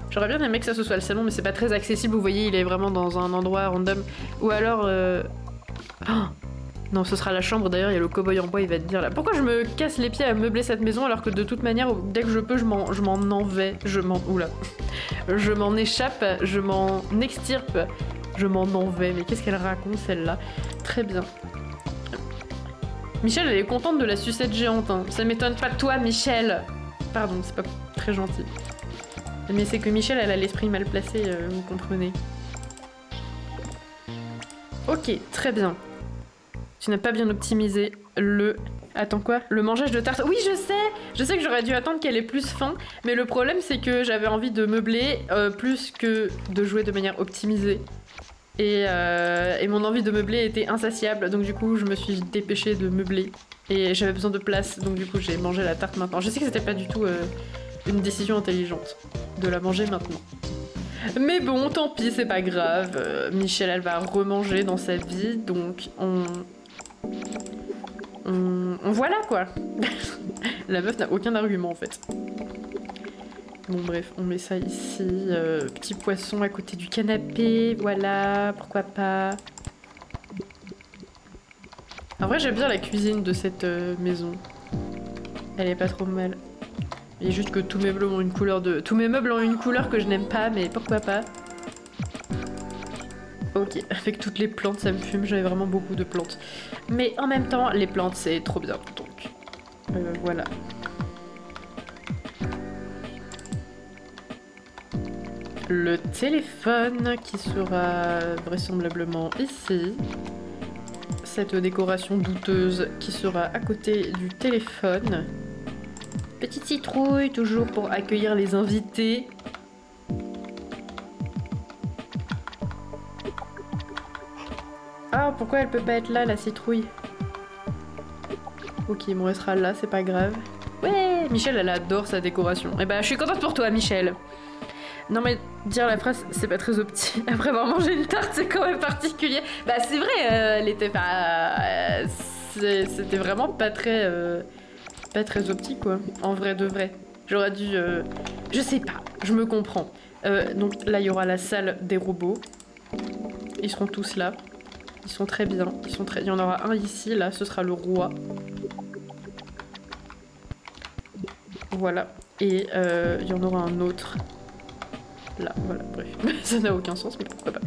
Speaker 1: J'aurais bien aimé que ça ce soit le salon, mais c'est pas très accessible. Vous voyez, il est vraiment dans un endroit random. Ou alors... Oh non, ce sera la chambre. D'ailleurs, il y a le cow-boy en bois, il va te dire là. Pourquoi je me casse les pieds à meubler cette maison alors que de toute manière, dès que je peux, je m'en en vais. Oula. Je m'en échappe, je m'en extirpe. Je m'en vais, mais qu'est-ce qu'elle raconte celle-là? Très bien. Michel, elle est contente de la sucette géante. Hein. Ça m'étonne pas de toi, Michel. Pardon, c'est pas très gentil. Mais c'est que Michel, elle a l'esprit mal placé, vous comprenez. Ok, très bien. Tu n'as pas bien optimisé le... Attends quoi? Le mangeage de tarte? Oui, je sais! Je sais que j'aurais dû attendre qu'elle ait plus faim, mais le problème c'est que j'avais envie de meubler plus que de jouer de manière optimisée. Et mon envie de meubler était insatiable, donc du coup je me suis dépêchée de meubler. Et j'avais besoin de place, donc du coup j'ai mangé la tarte maintenant. Je sais que c'était pas du tout une décision intelligente de la manger maintenant. Mais bon, tant pis, c'est pas grave. Michel, elle va remanger dans sa vie, donc on voilà quoi. La meuf n'a aucun argument en fait. Bon bref, on met ça ici. Petit poisson à côté du canapé, voilà, pourquoi pas. En vrai j'aime bien la cuisine de cette maison. Elle est pas trop mal. Il y a juste que tous mes meubles ont une couleur de... Tous mes meubles ont une couleur que je n'aime pas, mais pourquoi pas. Ok, avec toutes les plantes ça me fume, j'avais vraiment beaucoup de plantes. Mais en même temps, les plantes c'est trop bien, donc... voilà. Le téléphone qui sera vraisemblablement ici. Cette décoration douteuse qui sera à côté du téléphone. Petite citrouille, toujours pour accueillir les invités. Ah, pourquoi elle peut pas être là, la citrouille? Ok, bon, elle sera là, c'est pas grave. Ouais, Michel, elle adore sa décoration. Eh ben, je suis contente pour toi, Michel. Non mais dire la phrase, c'est pas très opti. Après avoir mangé une tarte, c'est quand même particulier. Bah c'est vrai, elle était pas... C'était vraiment pas très opti quoi. En vrai de vrai. J'aurais dû... Je sais pas, je me comprends. Donc là il y aura la salle des robots. Ils seront tous là. Ils sont très bien. Il y en aura un ici, là, ce sera le roi. Voilà. Et il y en aura un autre. Là, voilà, bref. Ça n'a aucun sens, mais pourquoi pas.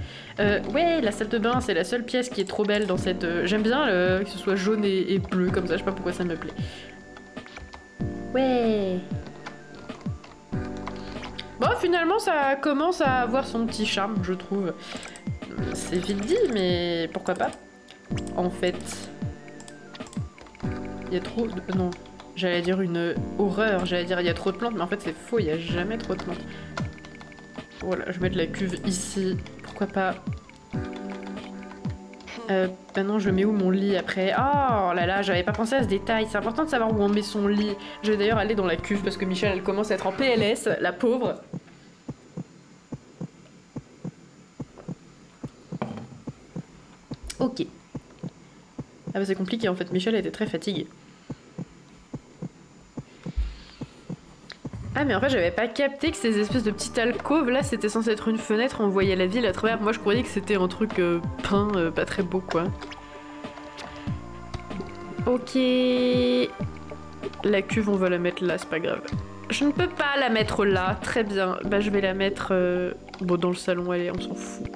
Speaker 1: Ouais, la salle de bain, c'est la seule pièce qui est trop belle dans cette... J'aime bien que ce soit jaune et bleu, comme ça, je sais pas pourquoi ça me plaît. Ouais. Bon, finalement, ça commence à avoir son petit charme, je trouve. C'est vite dit, mais pourquoi pas. En fait... Il y a trop de... Non, j'allais dire une horreur, j'allais dire il y a trop de plantes, mais en fait c'est faux, il y a jamais trop de plantes. Voilà, je vais mettre la cuve ici, pourquoi pas. Maintenant je mets où mon lit après? Oh là là, j'avais pas pensé à ce détail, c'est important de savoir où on met son lit. Je vais d'ailleurs aller dans la cuve parce que Michel elle commence à être en PLS, la pauvre. Ok. Ah bah c'est compliqué en fait, Michel était très fatigué. Ah mais en fait j'avais pas capté que ces espèces de petites alcôves là c'était censé être une fenêtre, on voyait la ville à travers. Moi je croyais que c'était un truc peint, pas très beau quoi. Ok. La cuve on va la mettre là, c'est pas grave. Je ne peux pas la mettre là, très bien. Bah je vais la mettre bon dans le salon, allez on s'en fout.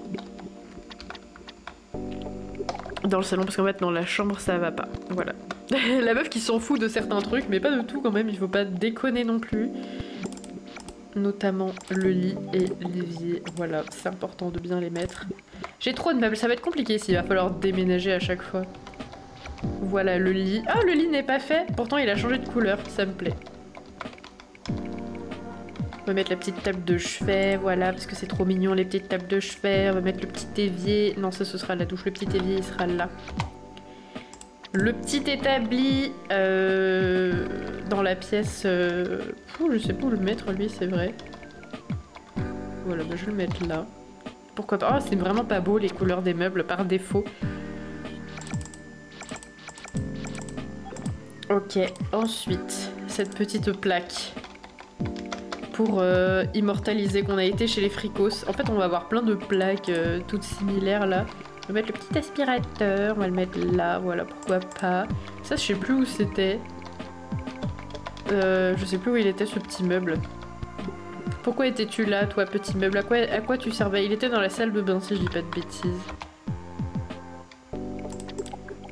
Speaker 1: Dans le salon parce qu'en fait dans la chambre ça va pas, voilà. La meuf qui s'en fout de certains trucs mais pas de tout quand même, il faut pas déconner non plus. Notamment le lit et l'évier, voilà, c'est important de bien les mettre. J'ai trop de meubles, ça va être compliqué s'il va falloir déménager à chaque fois. Voilà le lit. Ah le lit n'est pas fait, pourtant il a changé de couleur, ça me plaît. On va mettre la petite table de chevet, voilà, parce que c'est trop mignon les petites tables de chevet. On va mettre le petit évier, non ça ce sera la douche, le petit évier il sera là. Le petit établi dans la pièce... je sais pas où le mettre lui, c'est vrai. Voilà, bah, je vais le mettre là. Pourquoi pas? Oh, c'est vraiment pas beau les couleurs des meubles par défaut. Ok, ensuite, cette petite plaque. Pour immortaliser qu'on a été chez les fricos. En fait, on va avoir plein de plaques toutes similaires là. On va mettre le petit aspirateur, on va le mettre là, voilà, pourquoi pas. Ça, je sais plus où c'était. Je sais plus où il était ce petit meuble. Pourquoi étais-tu là, toi, petit meuble? À quoi tu servais? Il était dans la salle de bain, si je dis pas de bêtises.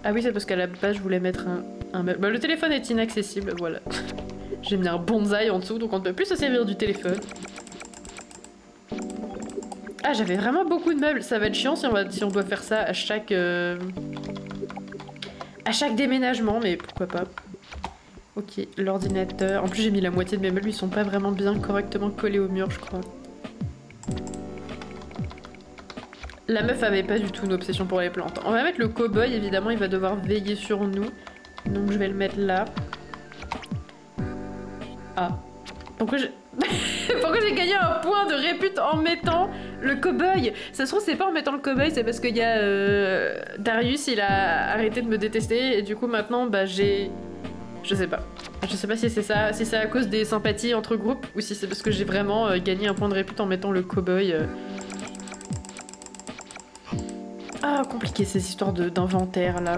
Speaker 1: Ah oui, c'est parce qu'à la base, je voulais mettre un meuble. Bah, le téléphone est inaccessible, voilà. J'ai mis un bonsaï en dessous, donc on ne peut plus se servir du téléphone. Ah, j'avais vraiment beaucoup de meubles. Ça va être chiant si on doit faire ça à chaque déménagement, mais pourquoi pas. Ok, l'ordinateur. En plus, j'ai mis la moitié de mes meubles, ils sont pas vraiment bien correctement collés au mur, je crois. La meuf avait pas du tout une obsession pour les plantes. On va mettre le cow-boy, évidemment, il va devoir veiller sur nous. Donc je vais le mettre là. Ah. Pourquoi j'ai gagné un point de répute en mettant le cow-boy? Ça se trouve c'est pas en mettant le cow-boy, c'est parce qu'il y a Darius, il a arrêté de me détester et du coup maintenant bah j'ai... Je sais pas. Je sais pas si c'est ça, si c'est à cause des sympathies entre groupes ou si c'est parce que j'ai vraiment gagné un point de répute en mettant le cow-boy. Ah, compliqué ces histoires d'inventaire là.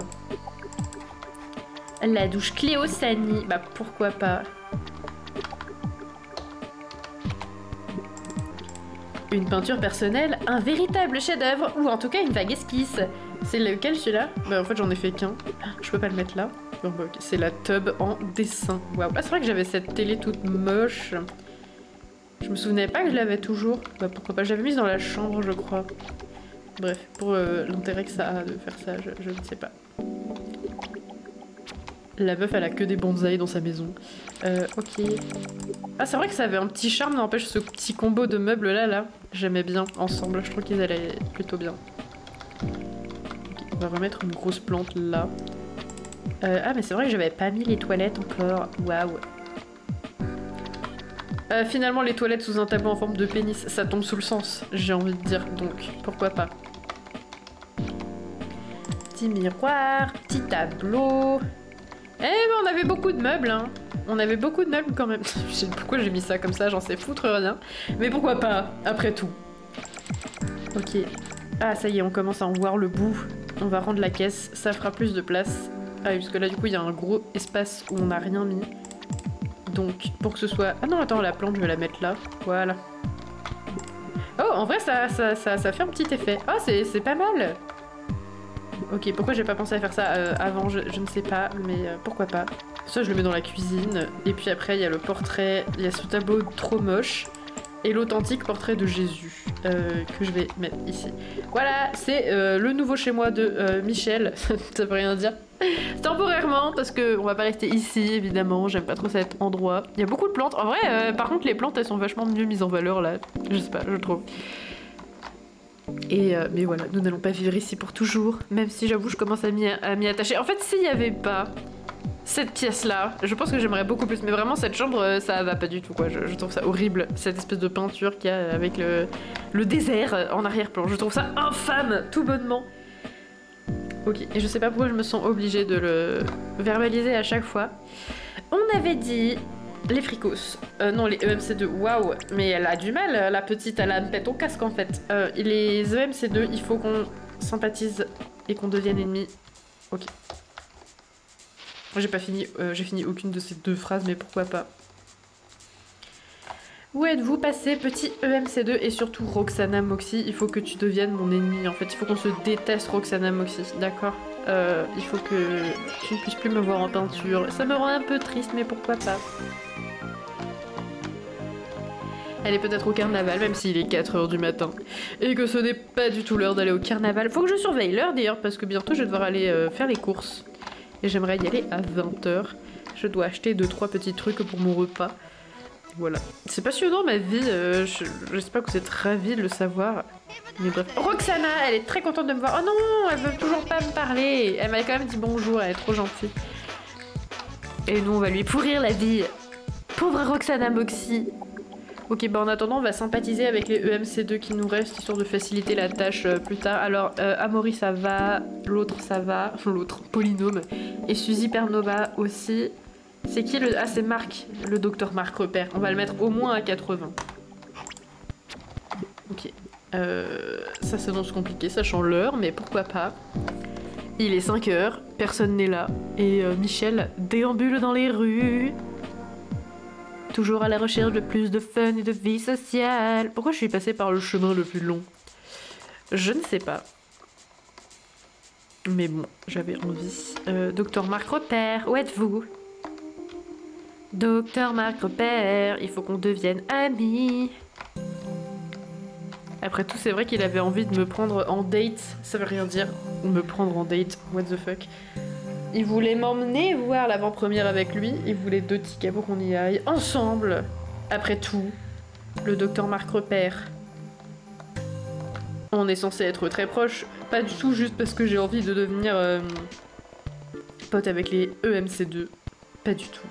Speaker 1: La douche Cléosanie, bah pourquoi pas. Une peinture personnelle, un véritable chef-d'œuvre, ou en tout cas une vague esquisse. C'est lequel celui-là? Bah en fait j'en ai fait qu'un. Je peux pas le mettre là. Bon, bah, okay. C'est la tub en dessin. Waouh. Ah c'est vrai que j'avais cette télé toute moche. Je me souvenais pas que je l'avais toujours. Bah pourquoi pas, je l'avais mise dans la chambre je crois. Bref, pour l'intérêt que ça a de faire ça, je ne sais pas. La meuf, elle a que des bonsaïs dans sa maison. Ok. Ah, c'est vrai que ça avait un petit charme, n'empêche ce petit combo de meubles là. J'aimais bien ensemble, je trouve qu'ils allaient plutôt bien. Okay, on va remettre une grosse plante là. Ah, mais c'est vrai que j'avais pas mis les toilettes encore. Waouh. Finalement, les toilettes sous un tableau en forme de pénis, ça tombe sous le sens, j'ai envie de dire, donc pourquoi pas. Petit miroir, petit tableau. Eh ben, on avait beaucoup de meubles, hein. On avait beaucoup de meubles quand même. Je sais pas pourquoi j'ai mis ça comme ça, j'en sais foutre rien. Mais pourquoi pas, après tout. Ok. Ah, ça y est, on commence à en voir le bout. On va rendre la caisse, ça fera plus de place. Ah oui, parce que là, du coup, il y a un gros espace où on n'a rien mis. Donc, pour que ce soit... Ah non, attends, la plante, je vais la mettre là. Voilà. Oh, en vrai, ça fait un petit effet. Oh, c'est pas mal. Ok, pourquoi j'ai pas pensé à faire ça avant, je ne sais pas, mais pourquoi pas. Ça, je le mets dans la cuisine. Et puis après, il y a le portrait, il y a ce tableau trop moche. Et l'authentique portrait de Jésus, que je vais mettre ici. Voilà, c'est le nouveau chez moi de Michel. Ça veut rien dire. Temporairement, parce qu'on va pas rester ici, évidemment. J'aime pas trop cet endroit. Il y a beaucoup de plantes. En vrai, par contre, les plantes, elles sont vachement mieux mises en valeur, là. Je sais pas, je trouve. Et mais voilà, nous n'allons pas vivre ici pour toujours, même si j'avoue je commence à m'y attacher. En fait, s'il n'y avait pas cette pièce-là, je pense que j'aimerais beaucoup plus. Mais vraiment, cette chambre, ça va pas du tout, quoi. Je trouve ça horrible, cette espèce de peinture qu'il y a avec le désert en arrière-plan. Je trouve ça infâme, tout bonnement. Ok, et je sais pas pourquoi je me sens obligée de le verbaliser à chaque fois. On avait dit... Les fricos. Non, les EMC2. Waouh. Mais elle a du mal, la petite. Elle a une pète au casque, en fait. Les EMC2, il faut qu'on sympathise et qu'on devienne ennemis. Ok. J'ai pas fini. J'ai fini aucune de ces deux phrases, mais pourquoi pas. Où êtes-vous passé, petit EMC2 et surtout Roxana Moxie? Il faut que tu deviennes mon ennemi, en fait. Il faut qu'on se déteste, Roxana Moxie. D'accord? Il faut que tu ne puisses plus me voir en peinture. Ça me rend un peu triste, mais pourquoi pas. Elle est peut-être au carnaval, même s'il est 4 h du matin. Et que ce n'est pas du tout l'heure d'aller au carnaval. Faut que je surveille l'heure d'ailleurs, parce que bientôt je vais devoir aller faire les courses. Et j'aimerais y aller à 20 h. Je dois acheter 2-3 petits trucs pour mon repas. Voilà. C'est passionnant ma vie, j'espère que vous êtes ravis de le savoir. Mais bref. Roxana, elle est très contente de me voir. Oh non, elle veut toujours pas me parler. Elle m'a quand même dit bonjour, elle est trop gentille. Et nous, on va lui pourrir la vie. Pauvre Roxana Moxie. Ok, bah en attendant, on va sympathiser avec les EMC2 qui nous restent, histoire de faciliter la tâche plus tard. Alors, Amaury, ça va. L'autre, ça va. L'autre, Polynôme. Et Suzy Pernova aussi. C'est qui le... Ah, c'est Marc, le docteur Marc Repère. On va le mettre au moins à 80. Ok. Ça s'annonce compliqué, sachant l'heure, mais pourquoi pas. Il est 5 h, personne n'est là. Et Michel déambule dans les rues. Toujours à la recherche de plus de fun et de vie sociale. Pourquoi je suis passée par le chemin le plus long? Je ne sais pas. Mais bon, j'avais envie. Docteur Marc Repère, où êtes-vous? Docteur Marc Repère, il faut qu'on devienne amis. Après tout, c'est vrai qu'il avait envie de me prendre en date. Ça veut rien dire, me prendre en date. What the fuck. Il voulait m'emmener voir l'avant-première avec lui. Il voulait 2 tickets pour qu'on y aille ensemble. Après tout, le docteur Marc Repère. On est censé être très proches. Pas du tout juste parce que j'ai envie de devenir pote avec les EMC2. Pas du tout.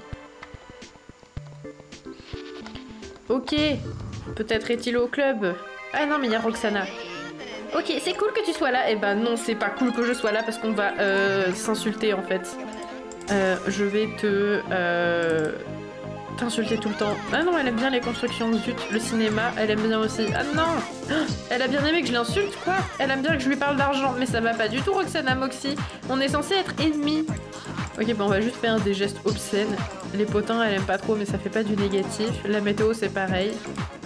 Speaker 1: Ok, peut-être est-il au club. Ah non, mais il y a Roxana. Ok, c'est cool que tu sois là. Eh ben non, c'est pas cool que je sois là parce qu'on va s'insulter en fait. Je vais t'insulter tout le temps. Ah non, elle aime bien les constructions, zut. Le cinéma, elle aime bien aussi. Ah non, elle a bien aimé que je l'insulte, quoi. Elle aime bien que je lui parle d'argent. Mais ça va pas du tout, Roxana Moxie. On est censé être ennemis. Ok, bon, on va juste faire des gestes obscènes. Les potins, elle aime pas trop, mais ça fait pas du négatif. La météo, c'est pareil.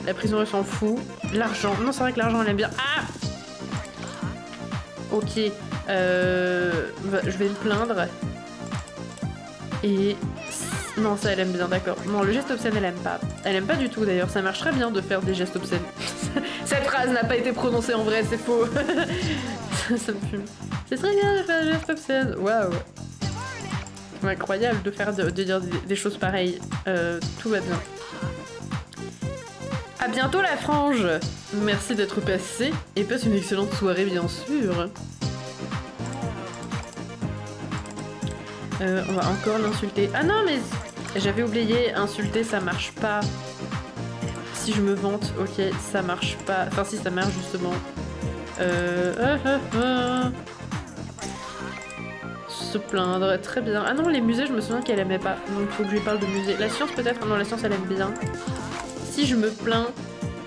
Speaker 1: La prison, elle s'en fout. L'argent. Non, c'est vrai que l'argent, elle aime bien. Ah! Ok. Je vais me plaindre. Et... Non, ça, elle aime bien, d'accord. Non, le geste obscène, elle aime pas. Elle aime pas du tout, d'ailleurs. Ça marcherait bien de faire des gestes obscènes. Cette phrase n'a pas été prononcée en vrai, c'est faux. Ça me fume. Ce serait bien de faire des gestes obscènes. Waouh. Incroyable de faire de dire des choses pareilles. Tout va bien. À bientôt la frange. Merci d'être passé et passe une excellente soirée bien sûr. On va encore l'insulter. Ah non mais j'avais oublié, insulter ça marche pas. Si je me vante, ok, ça marche pas. Enfin si ça marche justement. Se plaindre, très bien. Ah non, les musées, je me souviens qu'elle aimait pas. Donc faut que je lui parle de musée. La science peut-être, non la science elle aime bien. Si je me plains,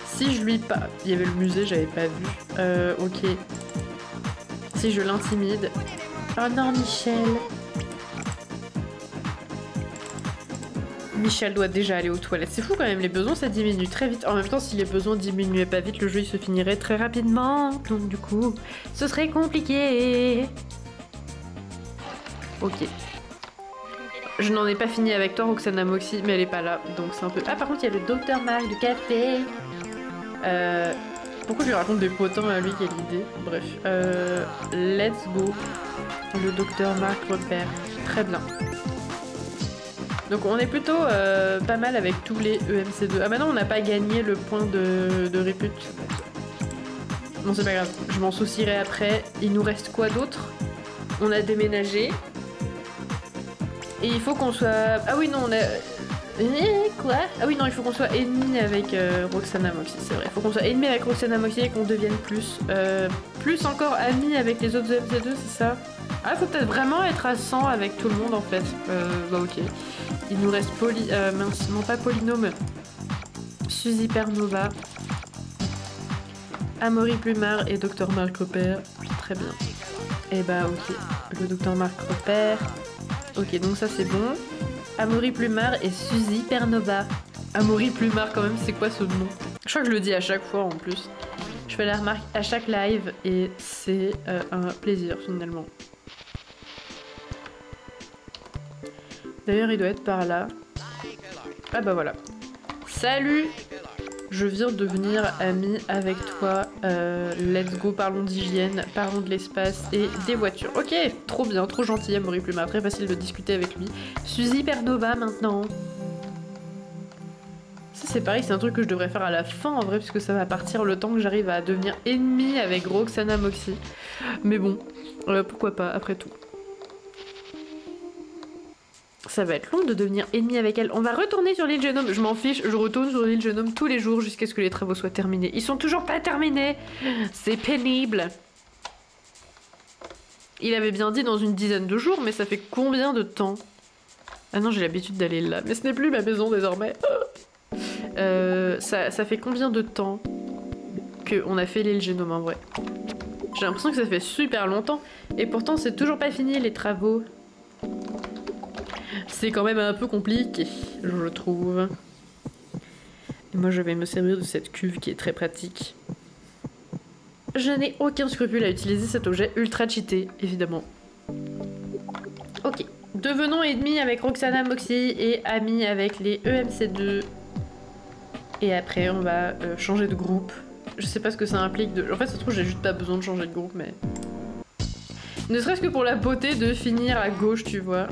Speaker 1: si je lui parle... Il y avait le musée, j'avais pas vu. Ok. Si je l'intimide... Oh non, Michel. Michel doit déjà aller aux toilettes. C'est fou quand même, les besoins ça diminue très vite. En même temps, si les besoins diminuaient pas vite, le jeu il se finirait très rapidement. Donc du coup, ce serait compliqué. Ok. Je n'en ai pas fini avec toi, Roxana Moxie, mais elle est pas là. Donc c'est un peu... Ah par contre, il y a le docteur Marc du café. Pourquoi je lui raconte des potins à lui, quelle idée. Bref. Let's go. Le docteur Marc repère. Très bien. Donc on est plutôt pas mal avec tous les EMC2. Ah maintenant on n'a pas gagné le point de répute. Non c'est pas grave, je m'en soucierai après. Il nous reste quoi d'autre? On a déménagé. Et il faut qu'on soit... Ah oui non on a... Quoi? Ah oui non il faut qu'on soit ennemi avec Roxana Moxie, c'est vrai. Il faut qu'on soit ennemi avec Roxana Moxie et qu'on devienne plus encore amis avec les autres EMC2, c'est ça? Ah faut peut-être vraiment être à 100 avec tout le monde en fait. Bah ok. Il nous reste mince, non pas Polynôme. Suzy Pernova. Amaury Plumard et Dr Marc Repère. Très bien. Et bah ok. Le Dr Marc Repère. Ok donc ça c'est bon. Amaury Plumard et Suzy Pernova. Amaury Plumard quand même c'est quoi ce nom? Je crois que je le dis à chaque fois en plus. Je fais la remarque à chaque live et c'est un plaisir finalement. D'ailleurs, il doit être par là. Ah bah voilà. Salut! Je viens de devenir amie avec toi. Let's go, parlons d'hygiène, parlons de l'espace et des voitures. Ok, trop bien, trop gentil, Amaury Plumard. Très facile de discuter avec lui. Suzy Pernova maintenant. Ça c'est pareil, c'est un truc que je devrais faire à la fin en vrai, puisque ça va partir le temps que j'arrive à devenir ennemie avec Roxana Moxie. Mais bon, pourquoi pas, après tout. Ça va être long de devenir ennemi avec elle. On va retourner sur l'île Génome. Je m'en fiche, je retourne sur l'île Génome tous les jours jusqu'à ce que les travaux soient terminés. Ils sont toujours pas terminés. C'est pénible. Il avait bien dit dans une dizaine de jours, mais ça fait combien de temps? Ah non, j'ai l'habitude d'aller là. Mais ce n'est plus ma maison désormais. Ça fait combien de temps qu'on a fait l'île Génome en vrai? J'ai l'impression que ça fait super longtemps. Et pourtant, c'est toujours pas fini les travaux. C'est quand même un peu compliqué, je trouve. Et moi, je vais me servir de cette cuve qui est très pratique. Je n'ai aucun scrupule à utiliser cet objet ultra cheaté, évidemment. Ok. Devenons ennemis avec Roxana Moxie et amis avec les EMC2. Et après, on va changer de groupe. Je sais pas ce que ça implique de... En fait, ça se trouve, j'ai juste pas besoin de changer de groupe, mais... Ne serait-ce que pour la beauté de finir à gauche, tu vois.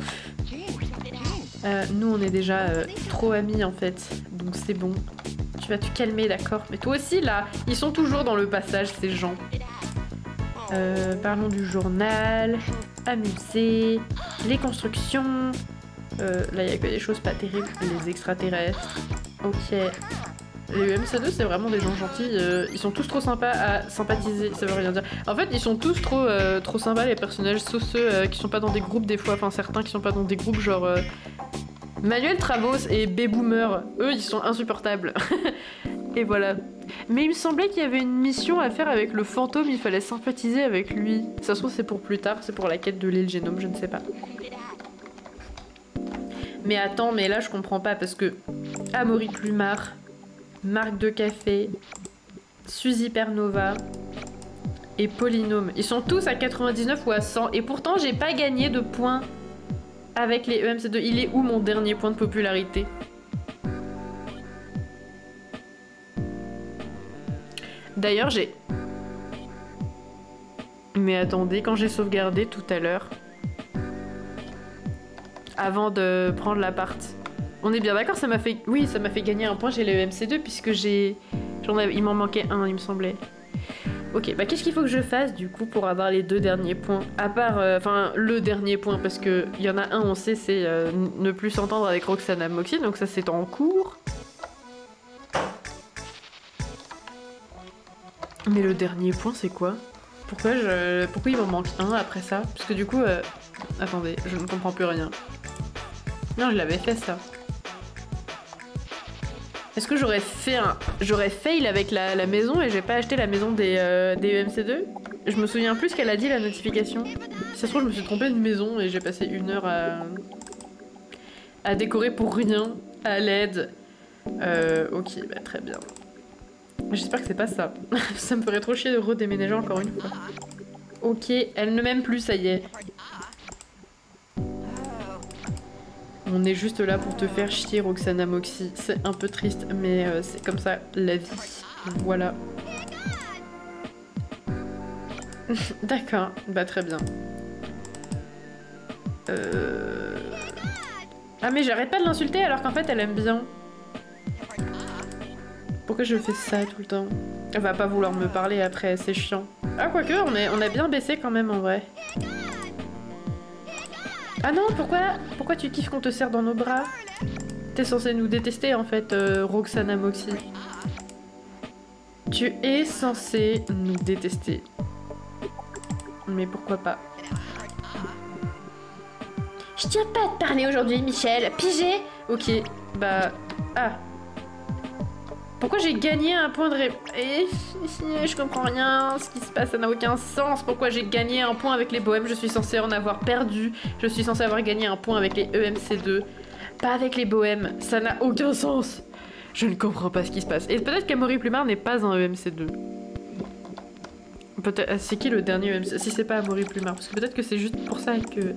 Speaker 1: Nous, on est déjà trop amis, en fait. Donc c'est bon. Tu vas te calmer, d'accord? Mais toi aussi, là, ils sont toujours dans le passage, ces gens. Parlons du journal. Amuser. Les constructions. Là, il n'y a que des choses pas terribles. Les extraterrestres. Ok. Les MC2, c'est vraiment des gens gentils. Ils sont tous trop sympas à sympathiser. Ça veut rien dire. En fait, ils sont tous trop sympas, les personnages. Sauf ceux qui sont pas dans des groupes, des fois. Enfin, certains qui sont pas dans des groupes, genre... Manuel Travos et B-Boomer. Eux, ils sont insupportables. Et voilà. Mais il me semblait qu'il y avait une mission à faire avec le fantôme. Il fallait sympathiser avec lui. Ça se trouve, c'est pour plus tard. C'est pour la quête de l'île Génome, je ne sais pas. Mais attends, mais là, je comprends pas. Parce que... Amaury Plumard... Marc de Café, Suzy Pernova et Polynôme. Ils sont tous à 99 ou à 100 et pourtant j'ai pas gagné de points avec les EMC2. Il est où mon dernier point de popularité? D'ailleurs j'ai... Mais attendez, quand j'ai sauvegardé tout à l'heure... avant de prendre l'appart. On est bien d'accord, ça m'a fait... Oui, ça m'a fait gagner un point, j'ai le EMC2 puisque j'ai... Il m'en manquait un, il me semblait. Ok, bah qu'est-ce qu'il faut que je fasse du coup pour avoir les 2 derniers points? À part... Enfin, le dernier point, parce qu'il y en a un, on sait, c'est ne plus s'entendre avec Roxana Moxie, donc ça c'est en cours. Mais le dernier point, c'est quoi? Pourquoi il m'en manque un après ça? Parce que du coup... Attendez, je ne comprends plus rien. Non, je l'avais fait ça. Est-ce que j'aurais fait un... J'aurais fail avec la maison et j'ai pas acheté la maison des EMC2? Je me souviens plus ce qu'elle a dit, la notification. Si ça se trouve, je me suis trompée de maison et j'ai passé 1 heure à décorer pour rien, à l'aide. Ok, bah très bien. J'espère que c'est pas ça. Ça me ferait trop chier de redéménager encore une fois. Ok, elle ne m'aime plus, ça y est. On est juste là pour te faire chier, Roxana Moxie. C'est un peu triste, mais c'est comme ça, la vie. Voilà. D'accord, bah très bien. Ah mais j'arrête pas de l'insulter alors qu'en fait elle aime bien. Pourquoi je fais ça tout le temps? Elle va pas vouloir me parler après, c'est chiant. Ah quoique, on a bien baissé quand même en vrai. Ah non, pourquoi tu kiffes qu'on te serre dans nos bras? T'es censé nous détester en fait, Roxana Moxie. Tu es censé nous détester. Mais pourquoi pas? Je tiens pas à te parler aujourd'hui, Michel. Pigé? Ok, bah... Ah. Pourquoi j'ai gagné un point de je comprends rien, ce qui se passe, ça n'a aucun sens. Pourquoi j'ai gagné un point avec les bohèmes? Je suis censée en avoir perdu. Je suis censée avoir gagné un point avec les EMC2. Pas avec les bohèmes, ça n'a aucun sens. Je ne comprends pas ce qui se passe. Et peut-être qu'Amaury Plumard n'est pas un EMC2. Peut-être... C'est qui le dernier EMC2? Si c'est pas Amaury Plumard, parce que peut-être que c'est juste pour ça que...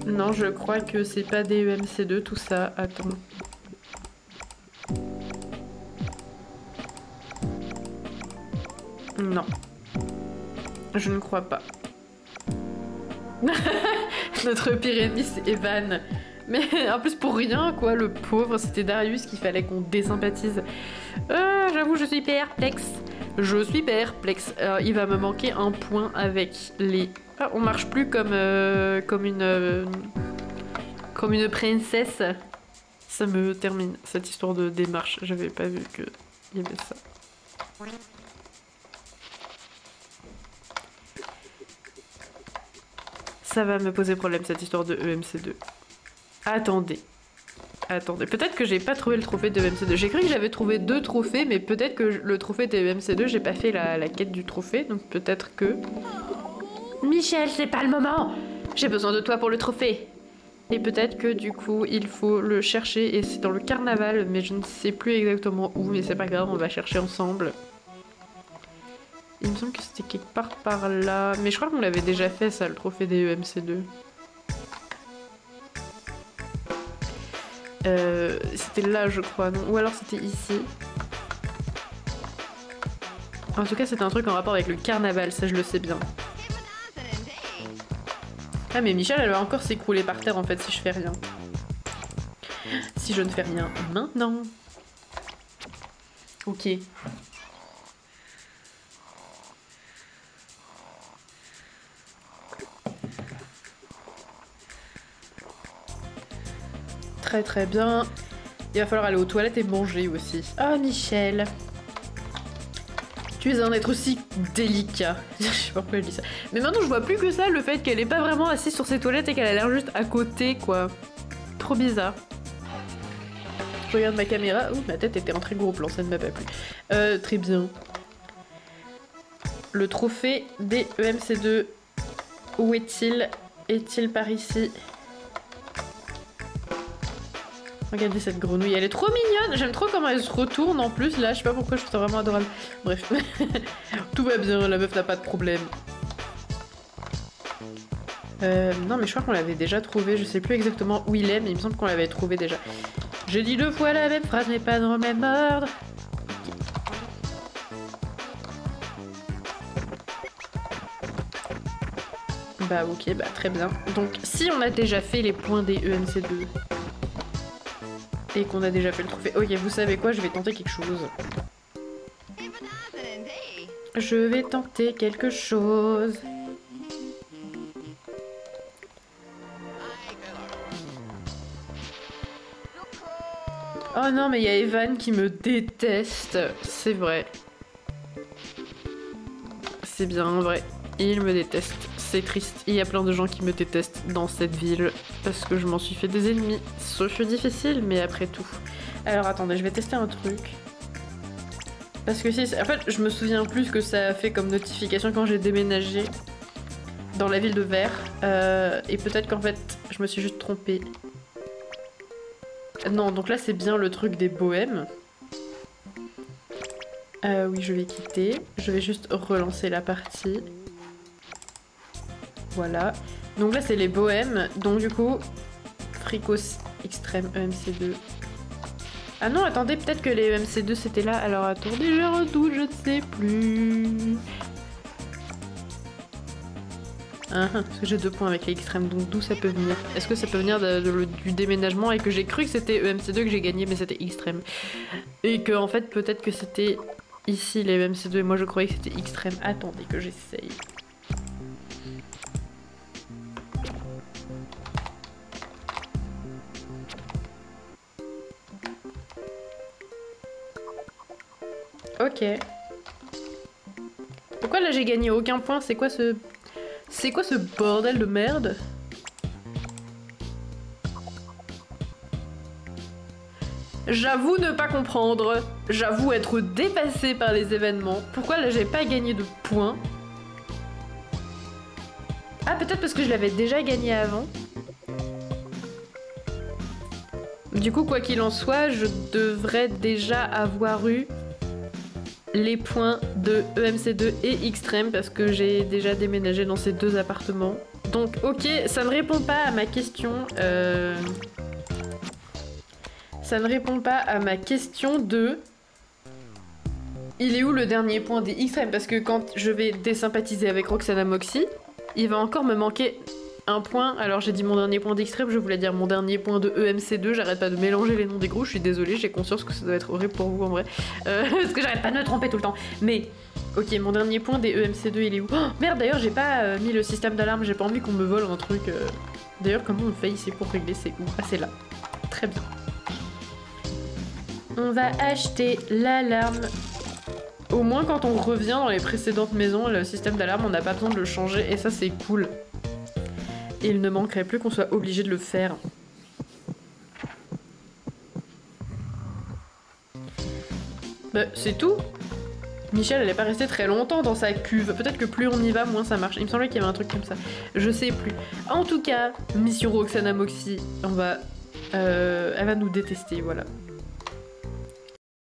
Speaker 1: Non, je crois que c'est pas des EMC2 tout ça. Attends. Non. Je ne crois pas. Notre pire ennemi, c'est Evan. Mais en plus, pour rien, quoi, le pauvre, c'était Darius qu'il fallait qu'on désympathise. J'avoue, je suis perplexe. Je suis perplexe. Il va me manquer un point avec les... Ah, on marche plus comme une princesse. Ça me termine, cette histoire de démarche. J'avais pas vu qu'il y avait ça. Ça va me poser problème, cette histoire de EMC2. Attendez. Attendez. Peut-être que j'ai pas trouvé le trophée de EMC2. J'ai cru que j'avais trouvé 2 trophées, mais peut-être que le trophée de EMC2, j'ai pas fait la quête du trophée, donc peut-être que... Michel, c'est pas le moment! J'ai besoin de toi pour le trophée! Et peut-être que du coup, il faut le chercher, et c'est dans le carnaval, mais je ne sais plus exactement où, mais c'est pas grave, on va chercher ensemble. Il me semble que c'était quelque part par là. Mais je crois qu'on l'avait déjà fait ça, le trophée des EMC2. C'était là je crois, non? Ou alors c'était ici. En tout cas c'était un truc en rapport avec le carnaval, ça je le sais bien. Ah mais Michel elle va encore s'écrouler par terre en fait si je fais rien. Si je ne fais rien maintenant. Ok. Très très bien. Il va falloir aller aux toilettes et manger aussi. Ah Michel. Tu es un être aussi délicat. Je sais pas pourquoi je dis ça. Mais maintenant je vois plus que ça, le fait qu'elle est pas vraiment assise sur ses toilettes et qu'elle a l'air juste à côté quoi. Trop bizarre. Je regarde ma caméra. Ouh, ma tête était en très gros plan, ça ne m'a pas plu. Très bien. Le trophée des EMC2. Où est-il? Est-il par ici? Regardez cette grenouille, elle est trop mignonne. J'aime trop comment elle se retourne en plus là, je sais pas pourquoi, je trouve ça vraiment adorable. Bref, tout va bien, la meuf n'a pas de problème. Non mais je crois qu'on l'avait déjà trouvé, je sais plus exactement où il est, mais il me semble qu'on l'avait trouvé déjà. J'ai dit 2 fois la même phrase mais pas dans le même ordre. Bah ok, bah très bien. Donc si on a déjà fait les points des EMC2 et qu'on a déjà fait le trophée, ok, vous savez quoi, je vais tenter quelque chose. Je vais tenter quelque chose. Oh non, mais il y a Evan qui me déteste. C'est vrai. C'est bien vrai. Il me déteste. C'est triste. Il y a plein de gens qui me détestent dans cette ville parce que je m'en suis fait des ennemis. Sauf difficile, mais après tout. Alors attendez, je vais tester un truc. Parce que si... En fait, je me souviens plus ce que ça a fait comme notification quand j'ai déménagé dans la ville de Vert. Et peut-être qu'en fait, je me suis juste trompée. Non, donc là c'est bien le truc des bohèmes. Oui, je vais quitter. Je vais juste relancer la partie. Voilà. Donc là c'est les bohèmes. Donc du coup, Fricos Extrême EMC2. Ah non, attendez, peut-être que les EMC2 c'était là. Alors attendez, je redoute, je ne sais plus. Parce que j'ai 2 points avec les extrêmes, donc d'où ça peut venir? Est-ce que ça peut venir du déménagement et que j'ai cru que c'était EMC2 que j'ai gagné, mais c'était extrême? Et que en fait, peut-être que c'était ici les EMC2 et moi je croyais que c'était extrême. Attendez que j'essaye. Ok. Pourquoi là j'ai gagné aucun point? C'est quoi ce... C'est quoi ce bordel de merde? J'avoue ne pas comprendre. J'avoue être dépassée par les événements. Pourquoi là j'ai pas gagné de points? Ah, peut-être parce que je l'avais déjà gagné avant. Du coup, quoi qu'il en soit, je devrais déjà avoir eu les points de EMC2 et Extrême parce que j'ai déjà déménagé dans ces 2 appartements. Donc ok, ça ne répond pas à ma question. Ça ne répond pas à ma question de... Il est où le dernier point des Extrêmes? Parce que quand je vais désympathiser avec Roxana Moxie, il va encore me manquer un point. Alors j'ai dit mon dernier point d'Extrême, je voulais dire mon dernier point de EMC2. J'arrête pas de mélanger les noms des groupes, je suis désolée, j'ai conscience que ça doit être horrible pour vous en vrai. Parce que j'arrête pas de me tromper tout le temps. Mais, ok, mon dernier point des EMC2 il est où? Oh, merde, d'ailleurs j'ai pas mis le système d'alarme, j'ai pas envie qu'on me vole un truc. D'ailleurs comment on fait ici pour régler? C'est où? Ah c'est là. Très bien. On va acheter l'alarme. Au moins quand on revient dans les précédentes maisons, le système d'alarme on n'a pas besoin de le changer et ça c'est cool. Et il ne manquerait plus qu'on soit obligé de le faire. Bah, c'est tout. Michel, elle est pas restée très longtemps dans sa cuve. Peut-être que plus on y va, moins ça marche. Il me semblait qu'il y avait un truc comme ça. Je sais plus. En tout cas, mission Roxana Moxie, on va... elle va nous détester, voilà.